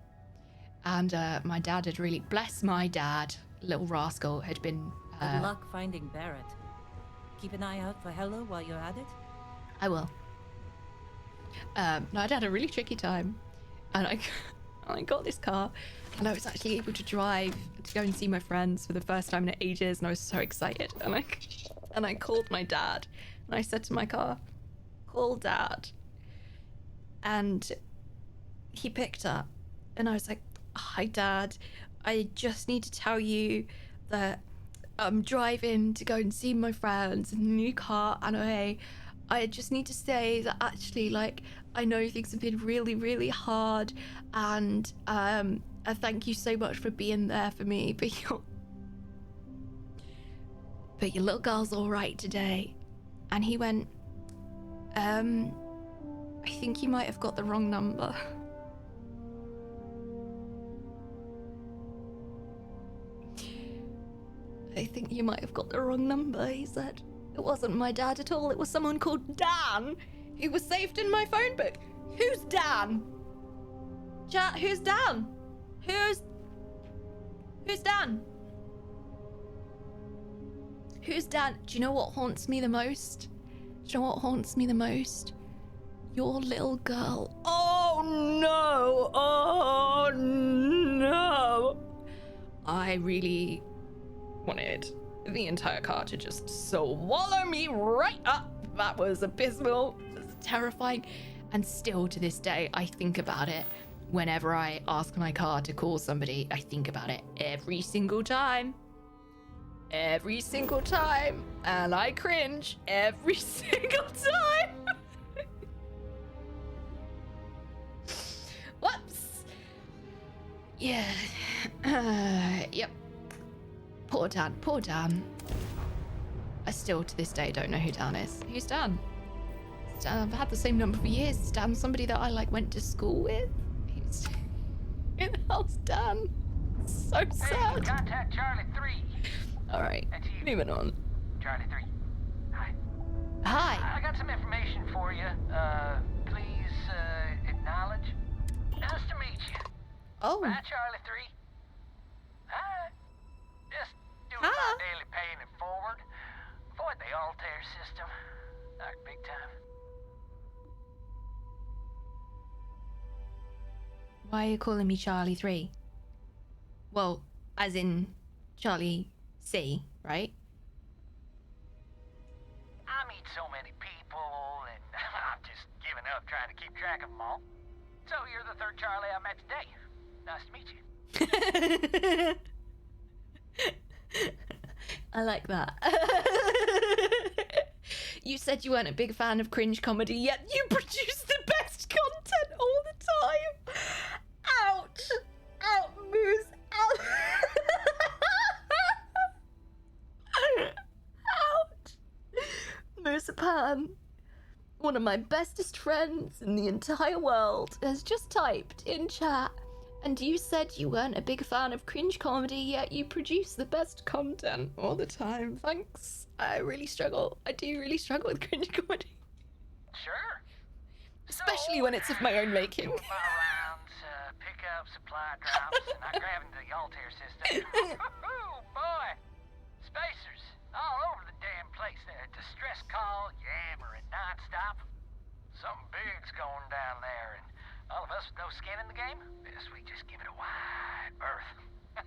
And my dad had really, bless my dad, little rascal, had been... Good luck finding Barrett. Keep an eye out for Hello while you're at it. I will. No, I'd had a really tricky time. And I got this car, and I was actually able to drive to go and see my friends for the first time in ages, and I was so excited. And I called my dad, and I said to my car, call Dad. And he picked up, and I was like, hi Dad, I just need to tell you that I'm driving to go and see my friends in the new car, and I just need to say that actually, like, I know things have been really, really hard, and I thank you so much for being there for me, but your little girl's all right today. And he went, I think you might have got the wrong number. I think you might have got the wrong number, he said. It wasn't my dad at all. It was someone called Dan who was saved in my phone book. Who's Dan? Chat, who's Dan? Who's Dan? Who's Dan? Do you know what haunts me the most? Do you know what haunts me the most? Your little girl. Oh no! Oh no! I really wanted the entire car to just swallow me right up. That was abysmal. It was terrifying. And still to this day, I think about it. Whenever I ask my car to call somebody, I think about it every single time. Every single time. And I cringe every single time. Yeah. Yep. Poor Dan. Poor Dan. I still, to this day, don't know who Dan is. Who's Dan? I've had the same number for years. Is Dan somebody that I, like, went to school with? Who the hell's Dan? So sad. Hey, contact Charlie 3. Alright, moving on. Charlie 3. Hi. Hi. I got some information for you. Please, acknowledge. Nice to meet you. Oh. Bye, Charlie 3. Hi. Just doing my daily paying it forward. Avoid the Altair system. Like big time. Why are you calling me Charlie 3? Well, as in Charlie C, right? I meet so many people, and I'm just giving up trying to keep track of them all. So you're the third Charlie I met today. Nice to meet you. I like that. You said you weren't a big fan of cringe comedy, yet you produce the best content all the time. Ouch! Out, Moose! Out! Ouch! Moosepan, one of my bestest friends in the entire world, has just typed in chat, and you said you weren't a big fan of cringe comedy, yet you produce the best content all the time. Thanks. I really struggle. I do really struggle with cringe comedy. Sure. Especially when it's of my own making. Pick up supply drops, and not grabbing the Altair system. Oh boy! Spacers all over the damn place there. Distress call, yammering non-stop. Something big's going down there, and all of us with no skin in the game, we just give it a wide berth.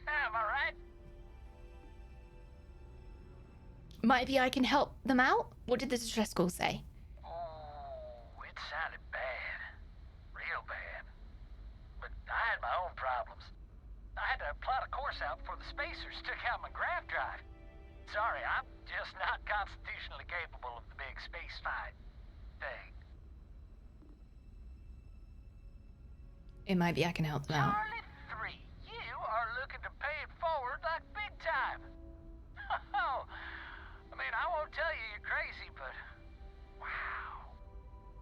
Am I right? Maybe I can help them out? What did the distress call say? Oh, it sounded bad. Real bad. But I had my own problems. I had to plot a course out before the spacers took out my grav drive. Sorry, I'm just not constitutionally capable of the big space fight thing. Maybe I can help them out. Charlie 3, you are looking to pay it forward like big time. Oh, I mean, I won't tell you you're crazy, but wow.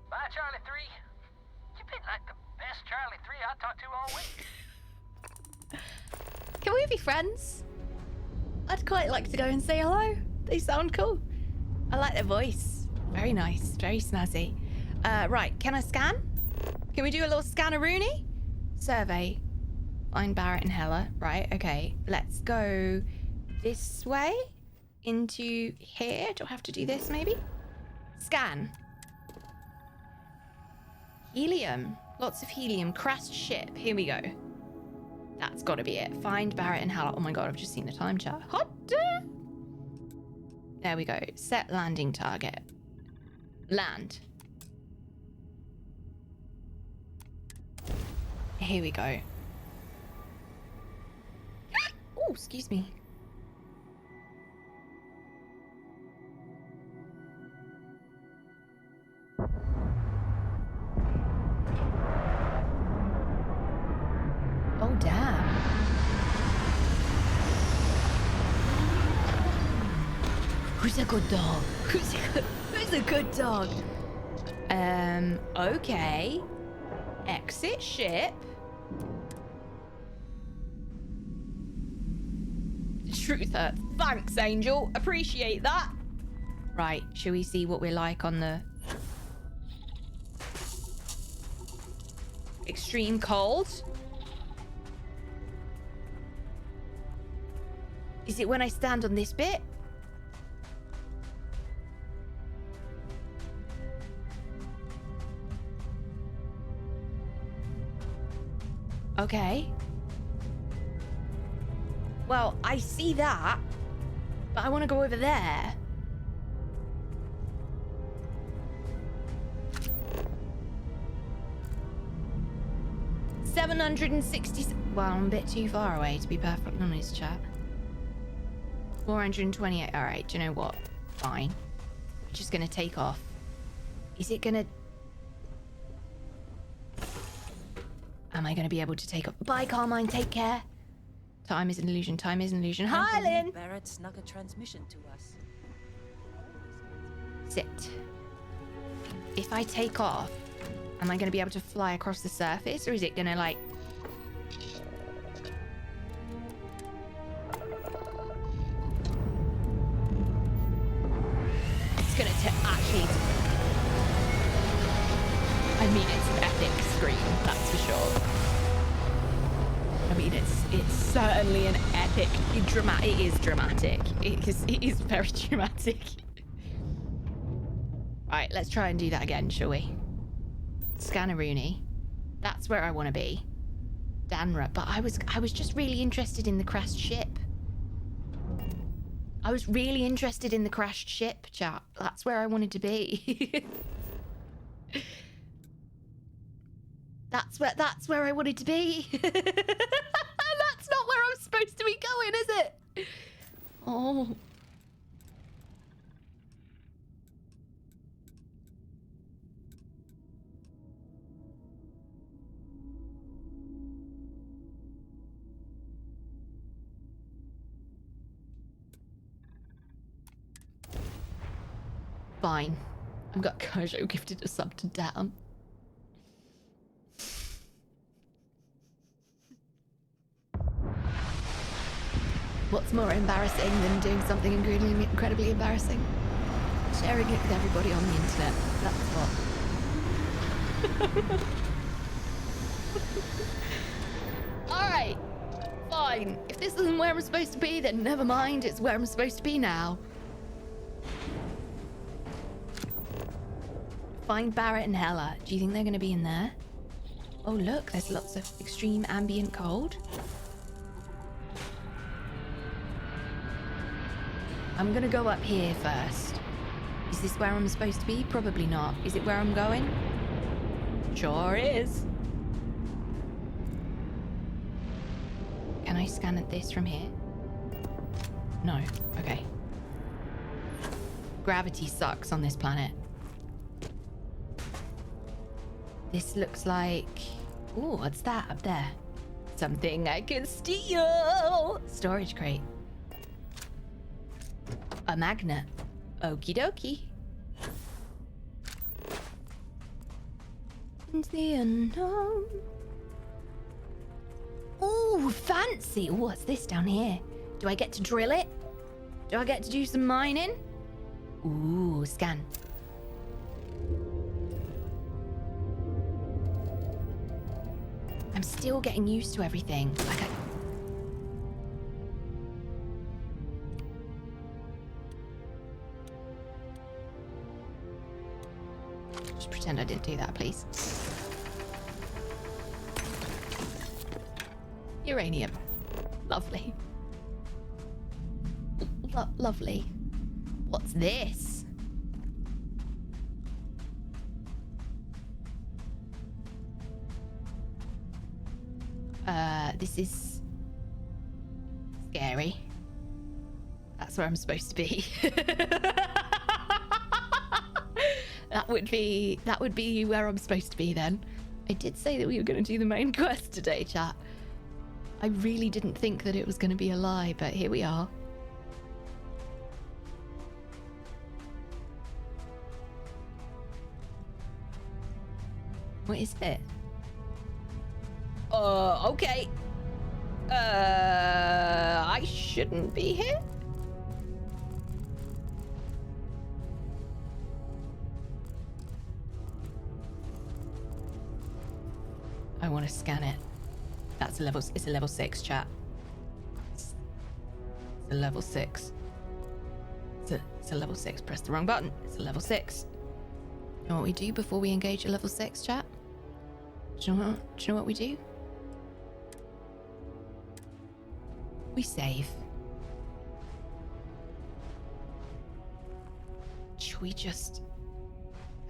Bye, Charlie 3. You've been like the best Charlie 3 I talked to all week. Can we be friends? I'd quite like to go and say hello. They sound cool. I like their voice. Very nice, very snazzy. Right, can I scan? Can we do a little scanner-rooney? Survey. Find Barrett and Hella. Right, okay. Let's go this way into here. Do I have to do this, maybe? Scan. Helium. Lots of helium. Crashed ship. Here we go. That's got to be it. Find Barrett and Hella. Oh my god, I've just seen the time chat. Hot. There we go. Set landing target. Land. Here we go. Oh, excuse me. Oh, damn. Who's a good dog? Who's a good dog? Okay. Exit ship. Truth hurts. Thanks, Angel. Appreciate that. Right, shall we see what we're like on the... Extreme cold? Is it when I stand on this bit? Okay. Well, I see that, but I want to go over there. $760. Well, I'm a bit too far away, to be perfectly honest, chat. 428. All right, do you know what? Fine. I'm just gonna take off. Is it gonna... Am I going to be able to take off? Bye, Carmine. Take care. Time is an illusion. Time is an illusion. Hi, Lynn. Barrett snuck a transmission to us. Sit. If I take off, am I going to be able to fly across the surface, or is it going to like... It's going to actually... I mean, it's an epic scream, that's for sure. I mean, it's certainly an epic, dramatic. It is dramatic. It is very dramatic. Alright, let's try and do that again, shall we? Scanneroonie. That's where I want to be. Danra. But I was just really interested in the crashed ship. I was really interested in the crashed ship, chat. That's where I wanted to be. That's where I wanted to be. That's not where I'm supposed to be going, is it? Oh. Fine. I've got Kojo gifted a sub to Dan. What's more embarrassing than doing something incredibly embarrassing? Sharing it with everybody on the internet. That's what. Alright. Fine. If this isn't where I'm supposed to be, then never mind. It's where I'm supposed to be now. Find Barrett and Hella. Do you think they're going to be in there? Oh, look. There's lots of extreme ambient cold. I'm gonna go up here first. Is this where I'm supposed to be? Probably not. Is it where I'm going? Sure is. Can I scan at this from here? No. Okay. Gravity sucks on this planet. This looks like... Ooh, what's that up there? Something I can steal! Storage crate. A magnet. Okie dokie. Into the unknown. Ooh, fancy. Ooh, what's this down here? Do I get to drill it? Do I get to do some mining? Ooh, scan. I'm still getting used to everything. Like just pretend I didn't do that, please. Uranium. Lovely. Lovely. What's this? This is scary. That's where I'm supposed to be. That would be where I'm supposed to be then. I did say that we were going to do the main quest today, chat. I really didn't think that it was going to be a lie, but here we are. What is it? Okay. I shouldn't be here? I want to scan it. That's a level, it's a level 6, chat. It's a level 6. It's a level 6. Press the wrong button. It's a level 6. You know what we do before we engage a level 6, chat? Do you know what we do? We save. Should we just...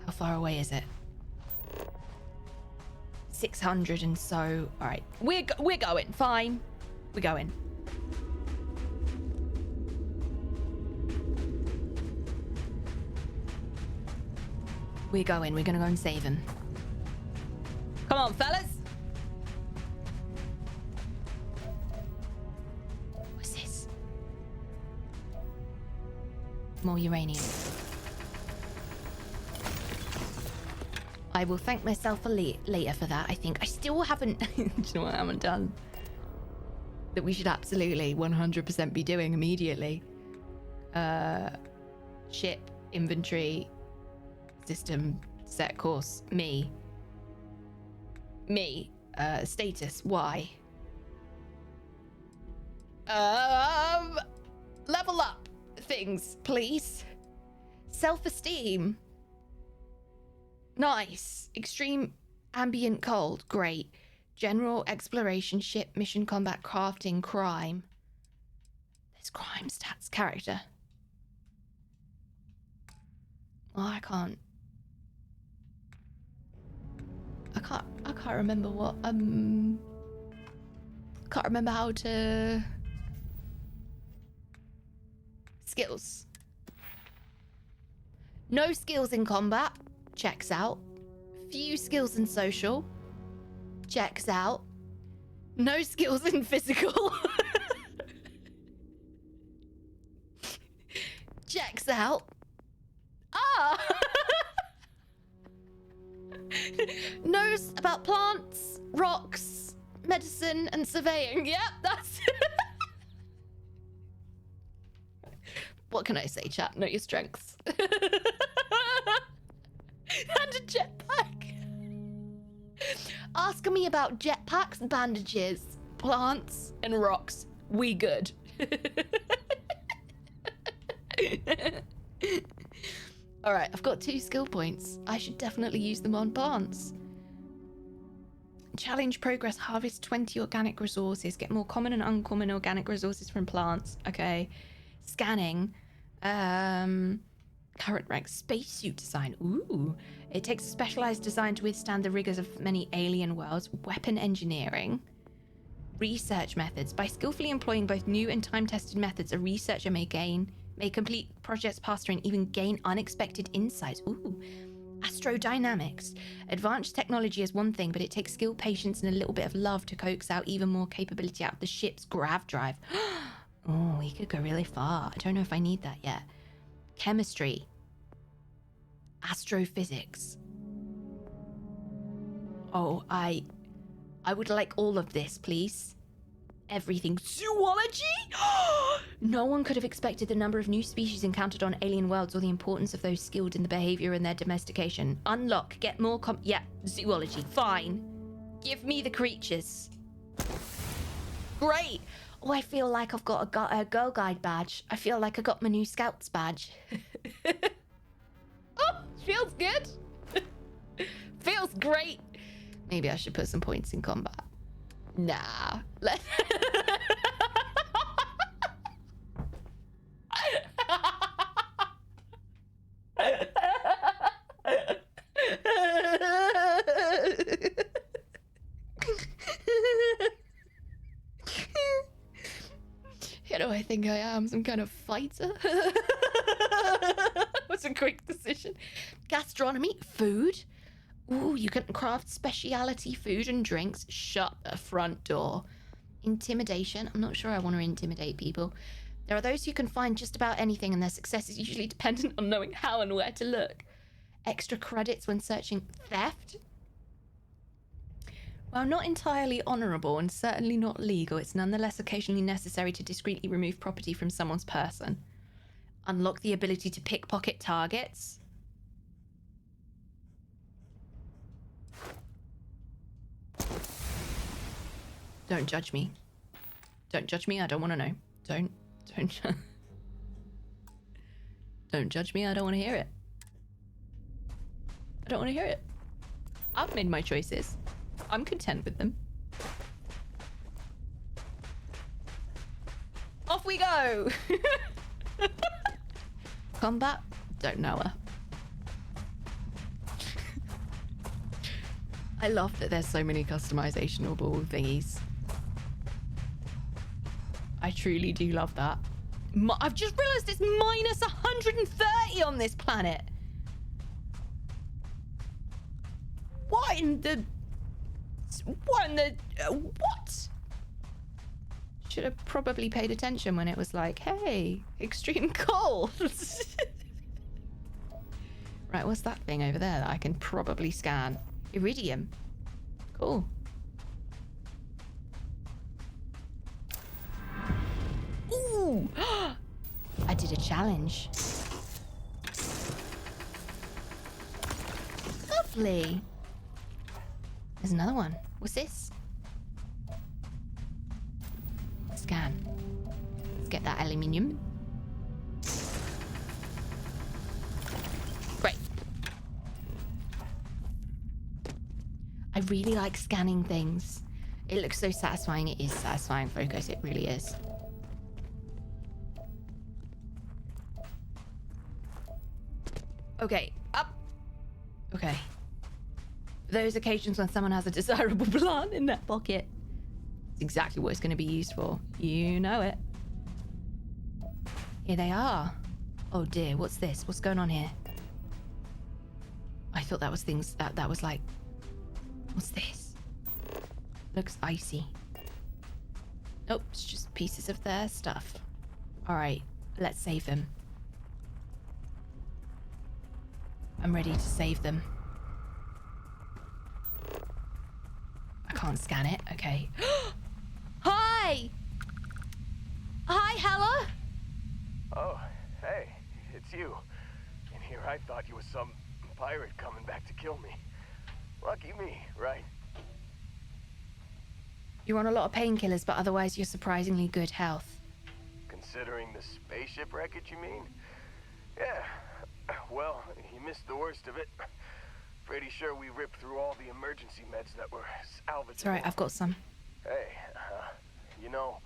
How far away is it? 600 and so... Alright. We're going. Fine. We're going. We're going. We're gonna go and save him. Come on, fellas. More uranium. I will thank myself later for that, I think. I still haven't... Do you know what I haven't done? That we should absolutely 100% be doing immediately. Ship, inventory, system, set course, me. Status, why? Level up things, please. Self-esteem. Nice. Extreme ambient cold, great. General exploration, ship, mission, combat, crafting, crime. There's crime stats, character. Oh, I can't remember what, can't remember how to... Skills. No skills in combat, checks out. Few skills in social, checks out. No skills in physical. Checks out. Ah! Knows about plants, rocks, medicine, and surveying. Yep, that's... What can I say, chat? Know your strengths. And a jetpack. Asking me about jetpacks, bandages, plants, and rocks. We good. Alright, I've got 2 skill points. I should definitely use them on plants. Challenge progress, harvest 20 organic resources. Get more common and uncommon organic resources from plants. Okay. Scanning. Current rank. Spacesuit design. Ooh. It takes a specialized design to withstand the rigors of many alien worlds. Weapon engineering. Research methods. By skillfully employing both new and time-tested methods, a researcher may complete projects faster and even gain unexpected insights. Ooh. Astrodynamics. Advanced technology is one thing, but it takes skill, patience, and a little bit of love to coax out even more capability out of the ship's grav drive. Oh, we could go really far. I don't know if I need that yet. Chemistry. Astrophysics. Oh, I would like all of this, please. Everything. Zoology? No one could have expected the number of new species encountered on alien worlds or the importance of those skilled in the behavior and their domestication. Unlock. Get more yeah, zoology. Fine. Give me the creatures. Great. Oh, I feel like I've got a Girl Guide badge. I feel like I got my new Scouts badge. Oh, feels good. Feels great. Maybe I should put some points in combat. Nah. Let's... You know, I think I am some kind of fighter. What's a quick decision? Gastronomy, food. Ooh, you can craft specialty food and drinks. Shut the front door. Intimidation. I'm not sure I want to intimidate people. There are those who can find just about anything, and their success is usually dependent on knowing how and where to look. Extra credits when searching. Theft. While not entirely honourable and certainly not legal, it's nonetheless occasionally necessary to discreetly remove property from someone's person. Unlock the ability to pickpocket targets. Don't judge me. Don't judge me, I don't want to know. Don't judge me, I don't want to hear it. I don't want to hear it. I've made my choices. I'm content with them. Off we go! Combat? Don't know her. I love that there's so many customizationable thingies. I truly do love that. I've just realized it's minus 130 on this planet. What? should have probably paid attention when it was like, hey, extreme cold. Right, what's that thing over there that I can probably scan? Iridium. Cool. Ooh! I did a challenge. Lovely. There's another one. What's this? Scan. Let's get that aluminium. Great. I really like scanning things. It looks so satisfying. It is satisfying, Focus. It really is. Okay, up. Okay. Those occasions when someone has a desirable plant in their pocket. It's exactly what it's going to be used for. You know it. Here they are. Oh dear, what's this? What's going on here? I thought that was things that was like... What's this? Looks icy. Nope, it's just pieces of their stuff. Alright, let's save them. I'm ready to save them. I can't scan it. Okay. Hi! Hi, Hella! Oh, hey, it's you. And here I thought you was some pirate coming back to kill me. Lucky me, right? You're on a lot of painkillers, but otherwise you're surprisingly good health. Considering the spaceship wreckage, you mean? Yeah. Well, you missed the worst of it. Pretty sure we ripped through all the emergency meds that were salvageable. It's alright, I've got some. Hey, you know,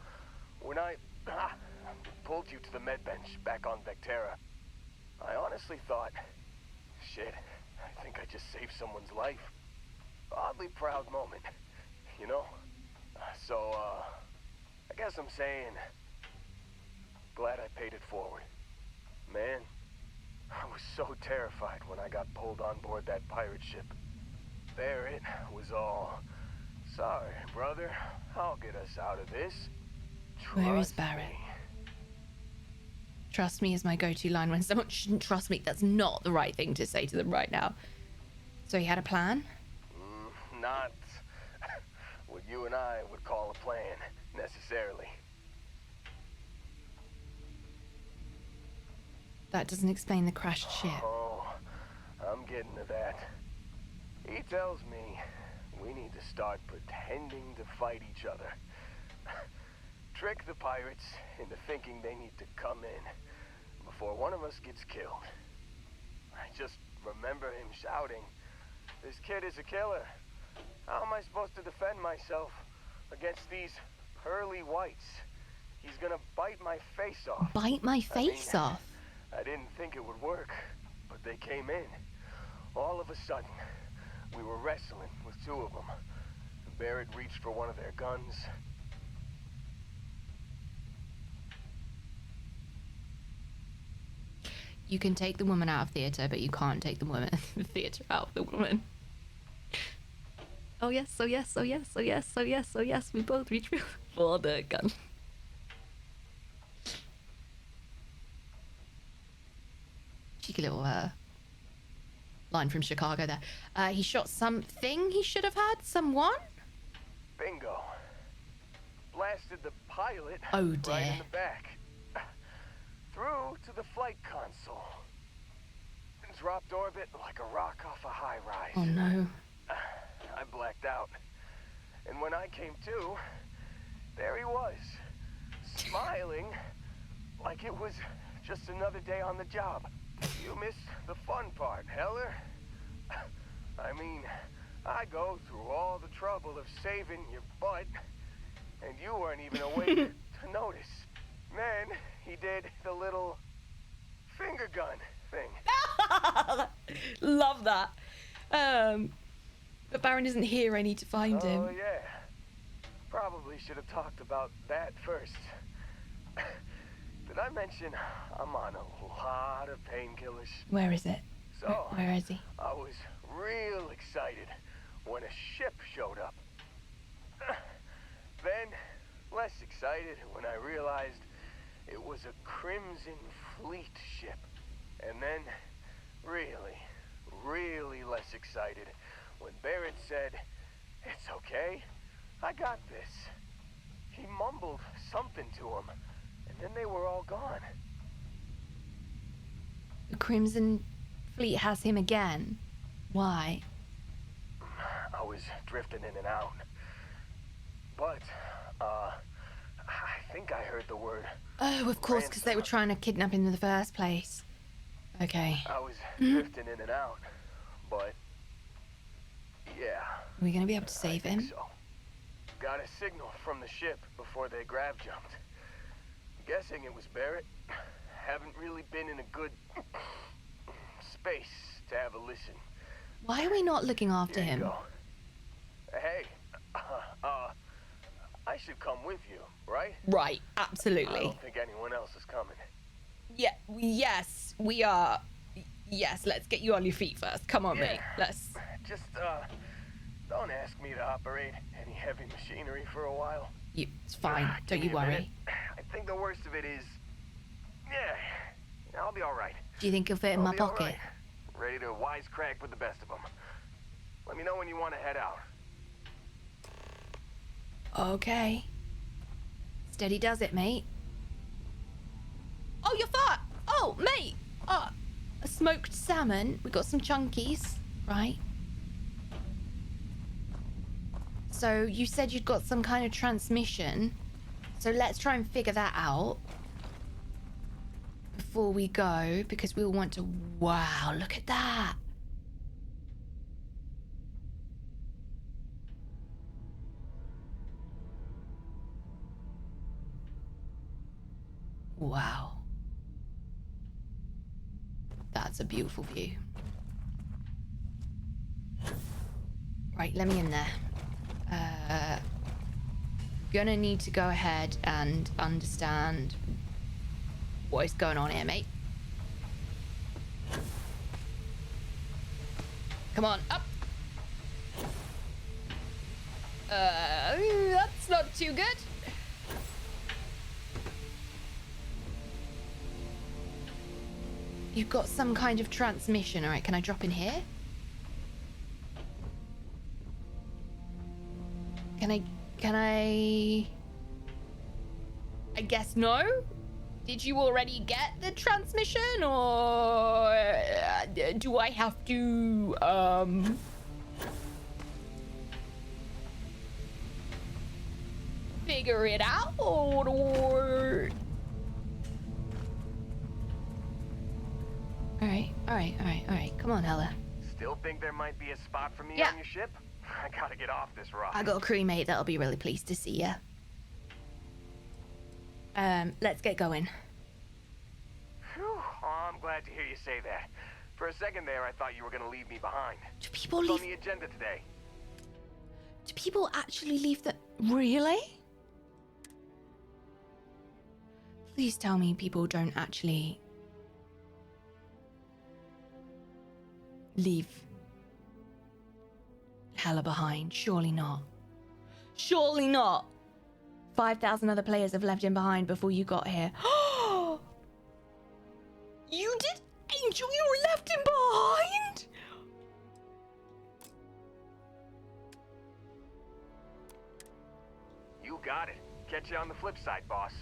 when I pulled you to the med bench back on Vectera, I honestly thought, shit, I think I just saved someone's life. Oddly proud moment, you know? So, I guess I'm saying, glad I paid it forward. Man, I was so terrified when I got pulled on board that pirate ship. There it was all, sorry, brother, I'll get us out of this. Where is Barrett? Trust me is my go-to line when someone shouldn't trust me. That's not the right thing to say to them right now. So he had a plan? Not what you and I would call a plan, necessarily. That doesn't explain the crashed ship. Oh, I'm getting to that. He tells me we need to start pretending to fight each other. Trick the pirates into thinking they need to come in before one of us gets killed. I just remember him shouting, "This kid is a killer. How am I supposed to defend myself against these pearly whites? He's gonna bite my face off." Bite my face off? I didn't think it would work, but they came in. All of a sudden, we were wrestling with two of them. Barrett reached for one of their guns. You can take the woman out of theatre, but you can't take the woman the theatre out of the woman. Oh yes, oh yes, oh yes, oh yes, oh yes, oh yes. We both reach for the gun. Cheeky little line from Chicago there. He shot something he should have had. Someone? Bingo. Blasted the pilot Oh dear. right in the back. Through to the flight console. Dropped orbit like a rock off a high rise. Oh no. I blacked out. And when I came to, there he was. Smiling like it was just another day on the job. You missed the fun part, Heller. I mean, I go through all the trouble of saving your butt, and you weren't even awake to notice. Then he did the little finger gun thing. Love that. But Baron isn't here. I need to find him. Oh yeah. Probably should have talked about that first. Did I mention I'm on a lot of painkillers? Where is it? So, Where is he? I was real excited when a ship showed up. Then less excited when I realized it was a Crimson Fleet ship. And then, really less excited when Barrett said, "It's okay, I got this." He mumbled something to him, and then they were all gone. The Crimson Fleet has him again. Why? I was drifting in and out. But, I think I heard the word. Oh, of course, because they were trying to kidnap him in the first place. Okay. I was drifting in and out, but yeah. Are we going to be able to save him? So. Got a signal from the ship before they grav jumped. Guessing it was Barrett. Haven't really been in a good space to have a listen. Why are we not looking after Here you him? go. Hey, I should come with you, right? Right, I absolutely. don't think anyone else is coming. Yeah, yes, we are. Yes, let's get you on your feet first. Come on, mate. Let's. Just, don't ask me to operate any heavy machinery for a while. It's fine. Don't Give you me a minute. worry. I think the worst of it is, yeah, I'll be all right. Do you think he'll fit in I'll my be all pocket? right. Ready to wisecrack with the best of them. Let me know when you want to head out. Okay. Steady does it, mate. Oh, you're fat. Oh, mate. A smoked salmon. We got some chunkies, right? So you said you'd got some kind of transmission. So let's try and figure that out before we go, because we'll want to. Wow, look at that. Wow. That's a beautiful view. Right, let me in there. Gonna need to go ahead and understand what is going on here, mate. Come on, up. That's not too good. You've got some kind of transmission. All right, can I drop in here? Can I guess no? Did you already get the transmission, or do I have to, figure it out, or... All right. Come on, Hella. Still think there might be a spot for me Yeah. on your ship? I gotta get off this rock. I got a crewmate that'll be really pleased to see ya. Let's get going. Whew. Oh, I'm glad to hear you say that. For a second there, I thought you were gonna leave me behind. Do people What's leave? on the agenda today? Do people actually leave the... Really? Please tell me people don't actually leave Hella behind. Surely not. Surely not. 5,000 other players have left him behind before you got here. You did? Angel, you left him behind? You got it. Catch you on the flip side, boss.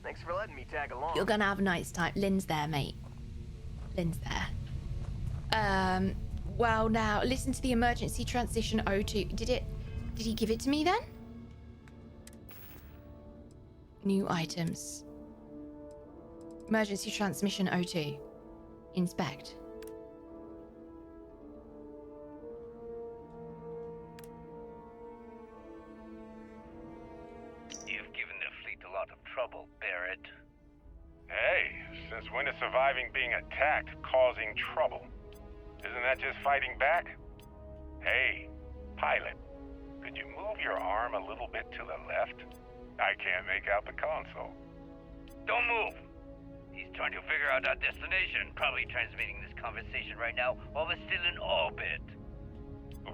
Thanks for letting me tag along. You're gonna have a nice time. Lynn's there, mate. Lynn's there. Well, now listen to the emergency transition O2. Did he give it to me then? New items. Emergency transmission O2. Inspect. You've given the fleet a lot of trouble, Barrett. Hey, since when is surviving being attacked causing trouble? Isn't that just fighting back? Hey, pilot, could you move your arm a little bit to the left? I can't make out the console. Don't move. He's trying to figure out our destination. Probably transmitting this conversation right now while we're still in orbit.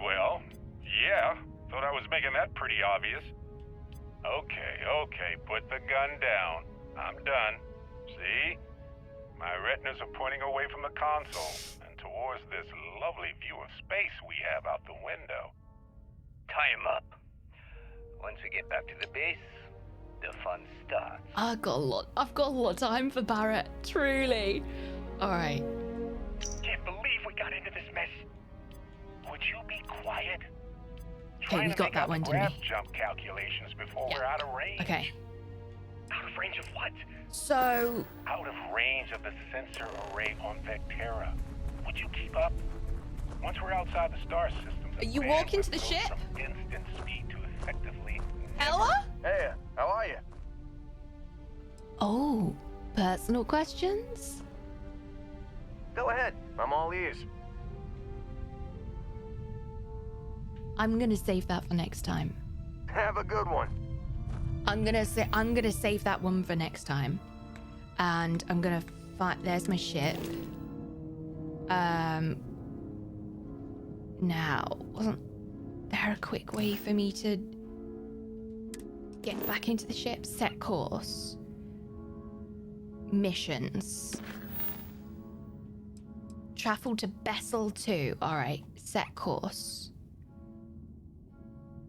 Well, yeah, thought I was making that pretty obvious. Okay, put the gun down. I'm done. See? My retinas are pointing away from the console and towards this lovely view of space we have out the window. Tie him up. Once we get back to the base, the fun starts. I've got a lot of time for Barrett, truly. All right. Can't believe we got into this mess. Would you be quiet? Okay, we got that one, didn't we? Jump calculations before we're out of range. Okay. Out of range of what? So... Out of range of the sensor array on Vectera. Would you keep up? Once we're outside the star system... You walk into the ship? Instant speed to effectively... Ella? Hey, how are you? Oh, personal questions? Go ahead. I'm all ears. I'm gonna save that for next time. Have a good one. I'm gonna save that one for next time. And I'm gonna find... There's my ship. Now, wasn't there a quick way for me to get back into the ship? Set course. Missions. Travel to Bessel 2. Alright, set course.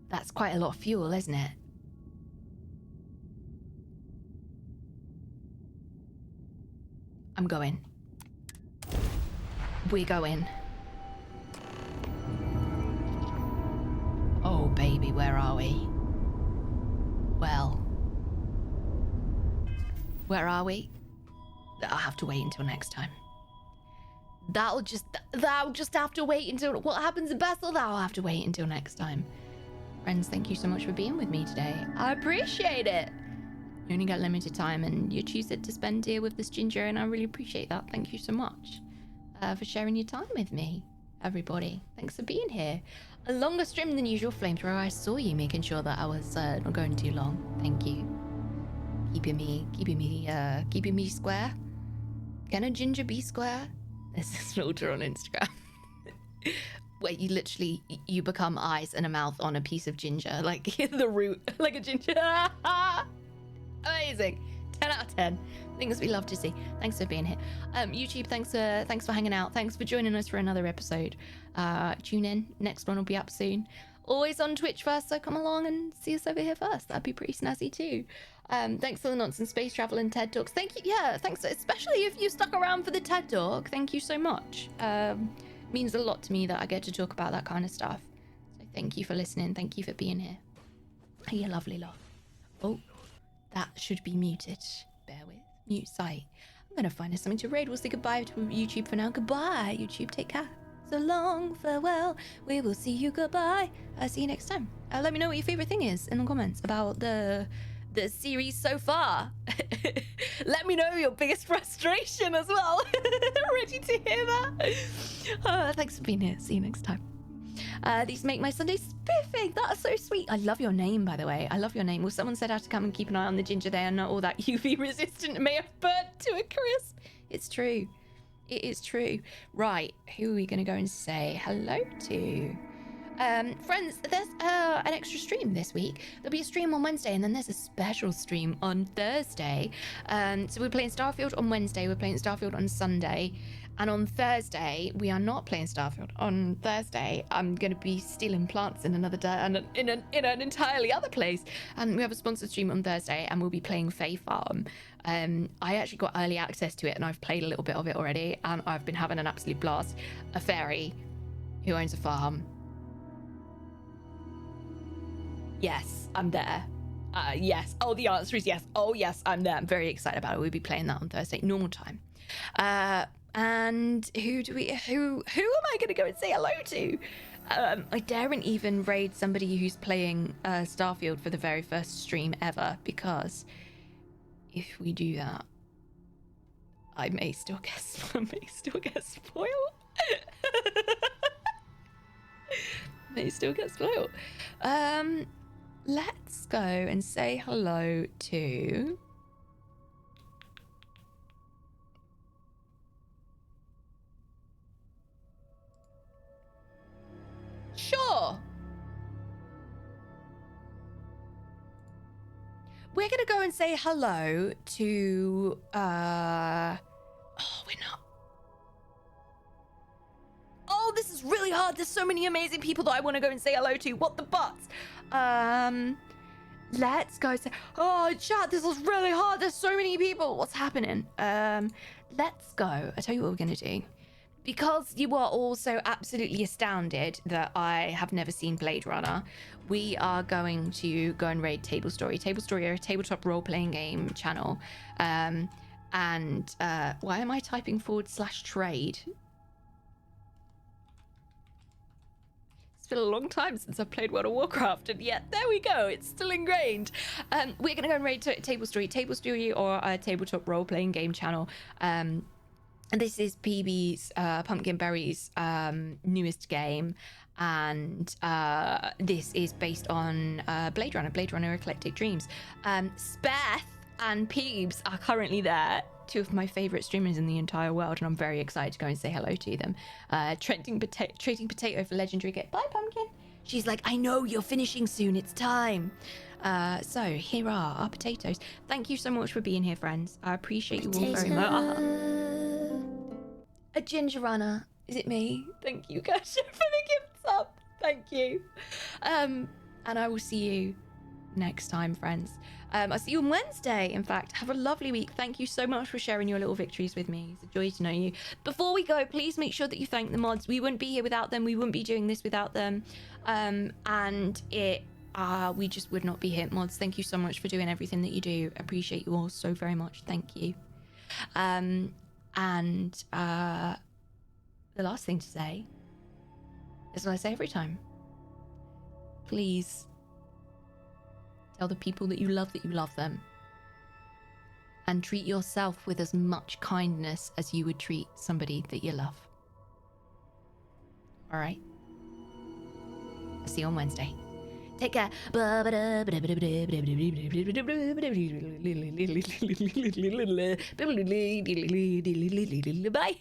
That's quite a lot of fuel, isn't it? I'm going. We're going. Oh, baby, where are we? Well. Where are we? I'll have to wait until next time. That'll just have to wait until... What happens in Bessel? That'll have to wait until next time. Friends, thank you so much for being with me today. I appreciate it. You only got limited time and you choose it to spend here with this ginger, and I really appreciate that. Thank you so much for sharing your time with me, everybody. Thanks for being here. A longer stream than usual, Flamethrower. I saw you making sure that I was not going too long. Thank you. Keeping me square. Can a ginger be square? There's this filter on Instagram where you literally you become eyes and a mouth on a piece of ginger, like the root, like a ginger. Amazing. 10 out of 10. Things we love to see. Thanks for being here. YouTube, thanks for hanging out. Thanks for joining us for another episode. Tune in. Next one will be up soon. Always on Twitch first, so come along and see us over here first. That'd be pretty snazzy too. Thanks for the nonsense, space travel and TED Talks. Thank you. Yeah, thanks. Especially if you stuck around for the TED Talk. Thank you so much. Means a lot to me that I get to talk about that kind of stuff. So thank you for listening. Thank you for being here. You lovely lot. Oh, that should be muted. Bear with. Mute site. I'm gonna find us something to raid. We'll say goodbye to YouTube for now. Goodbye, YouTube. Take care. So long, farewell. We will see you. Goodbye. I'll see you next time. Let me know what your favorite thing is in the comments about the series so far. Let me know your biggest frustration as well. Ready to hear that? Thanks for being here. See you next time. These make my Sunday spiffing. That's so sweet. I love your name, by the way. I love your name. Well, someone said I have to come and keep an eye on the ginger there and not all that UV resistant may have burnt to a crisp. It's true. It is true. Right, who are we going to go and say hello to? Friends, there's an extra stream this week. There'll be a stream on Wednesday, and then there's a special stream on Thursday. So we're playing Starfield on Wednesday, we're playing Starfield on Sunday, and on Thursday we are not playing Starfield. On Thursday I'm going to be stealing plants in another day and in an entirely other place. And we have a sponsored stream on Thursday, and we'll be playing Fae Farm. I actually got early access to it, and I've played a little bit of it already, and I've been having an absolute blast. A fairy who owns a farm. Yes, I'm there. Yes. Oh, the answer is yes. Oh, yes, I'm there. I'm very excited about it. We'll be playing that on Thursday, normal time. And who am I going to go and say hello to? I daren't even raid somebody who's playing Starfield for the very first stream ever, because if we do that, I may still get spoiled. May still get spoiled. Let's go and say hello to... Sure. we're gonna go and say hello to oh, we're not. Oh, this is really hard. There's so many amazing people that I want to go and say hello to. What the butts? Let's go say, oh, chat, this is really hard. There's so many people. What's happening? Let's go. I'll tell you what we're going to do. Because you are all so absolutely astounded that I have never seen Blade Runner, we are going to go and raid Table Story. Table Story are a tabletop role-playing game channel. Why am I typing /trade? It's been a long time since I've played World of Warcraft, and yet there we go, it's still ingrained. We're gonna go and raid Table Story. Table Story, or a tabletop role-playing game channel. And this is PB's Pumpkin Berry's newest game, and this is based on Blade Runner Eclectic Dreams. Speth and Peebs are currently there, two of my favorite streamers in the entire world, and I'm very excited to go and say hello to them. Trading potato for legendary get. Bye, Pumpkin. She's like, I know you're finishing soon, it's time. So here are our potatoes. Thank you so much for being here, friends. I appreciate you all very much. A ginger runner. Is it me? Thank you guys for the gifts up. Thank you. And I will see you next time, friends. I'll see you on Wednesday. In fact, have a lovely week. Thank you so much for sharing your little victories with me. It's a joy to know you. Before we go, please make sure that you thank the mods. We wouldn't be here without them. We wouldn't be doing this without them. We just would not be here. Mods, thank you so much for doing everything that you do. Appreciate you all so very much. Thank you. The last thing to say is what I say every time. Please tell the people that you love them. And treat yourself with as much kindness as you would treat somebody that you love. All right? I'll see you on Wednesday. Take care. Bye.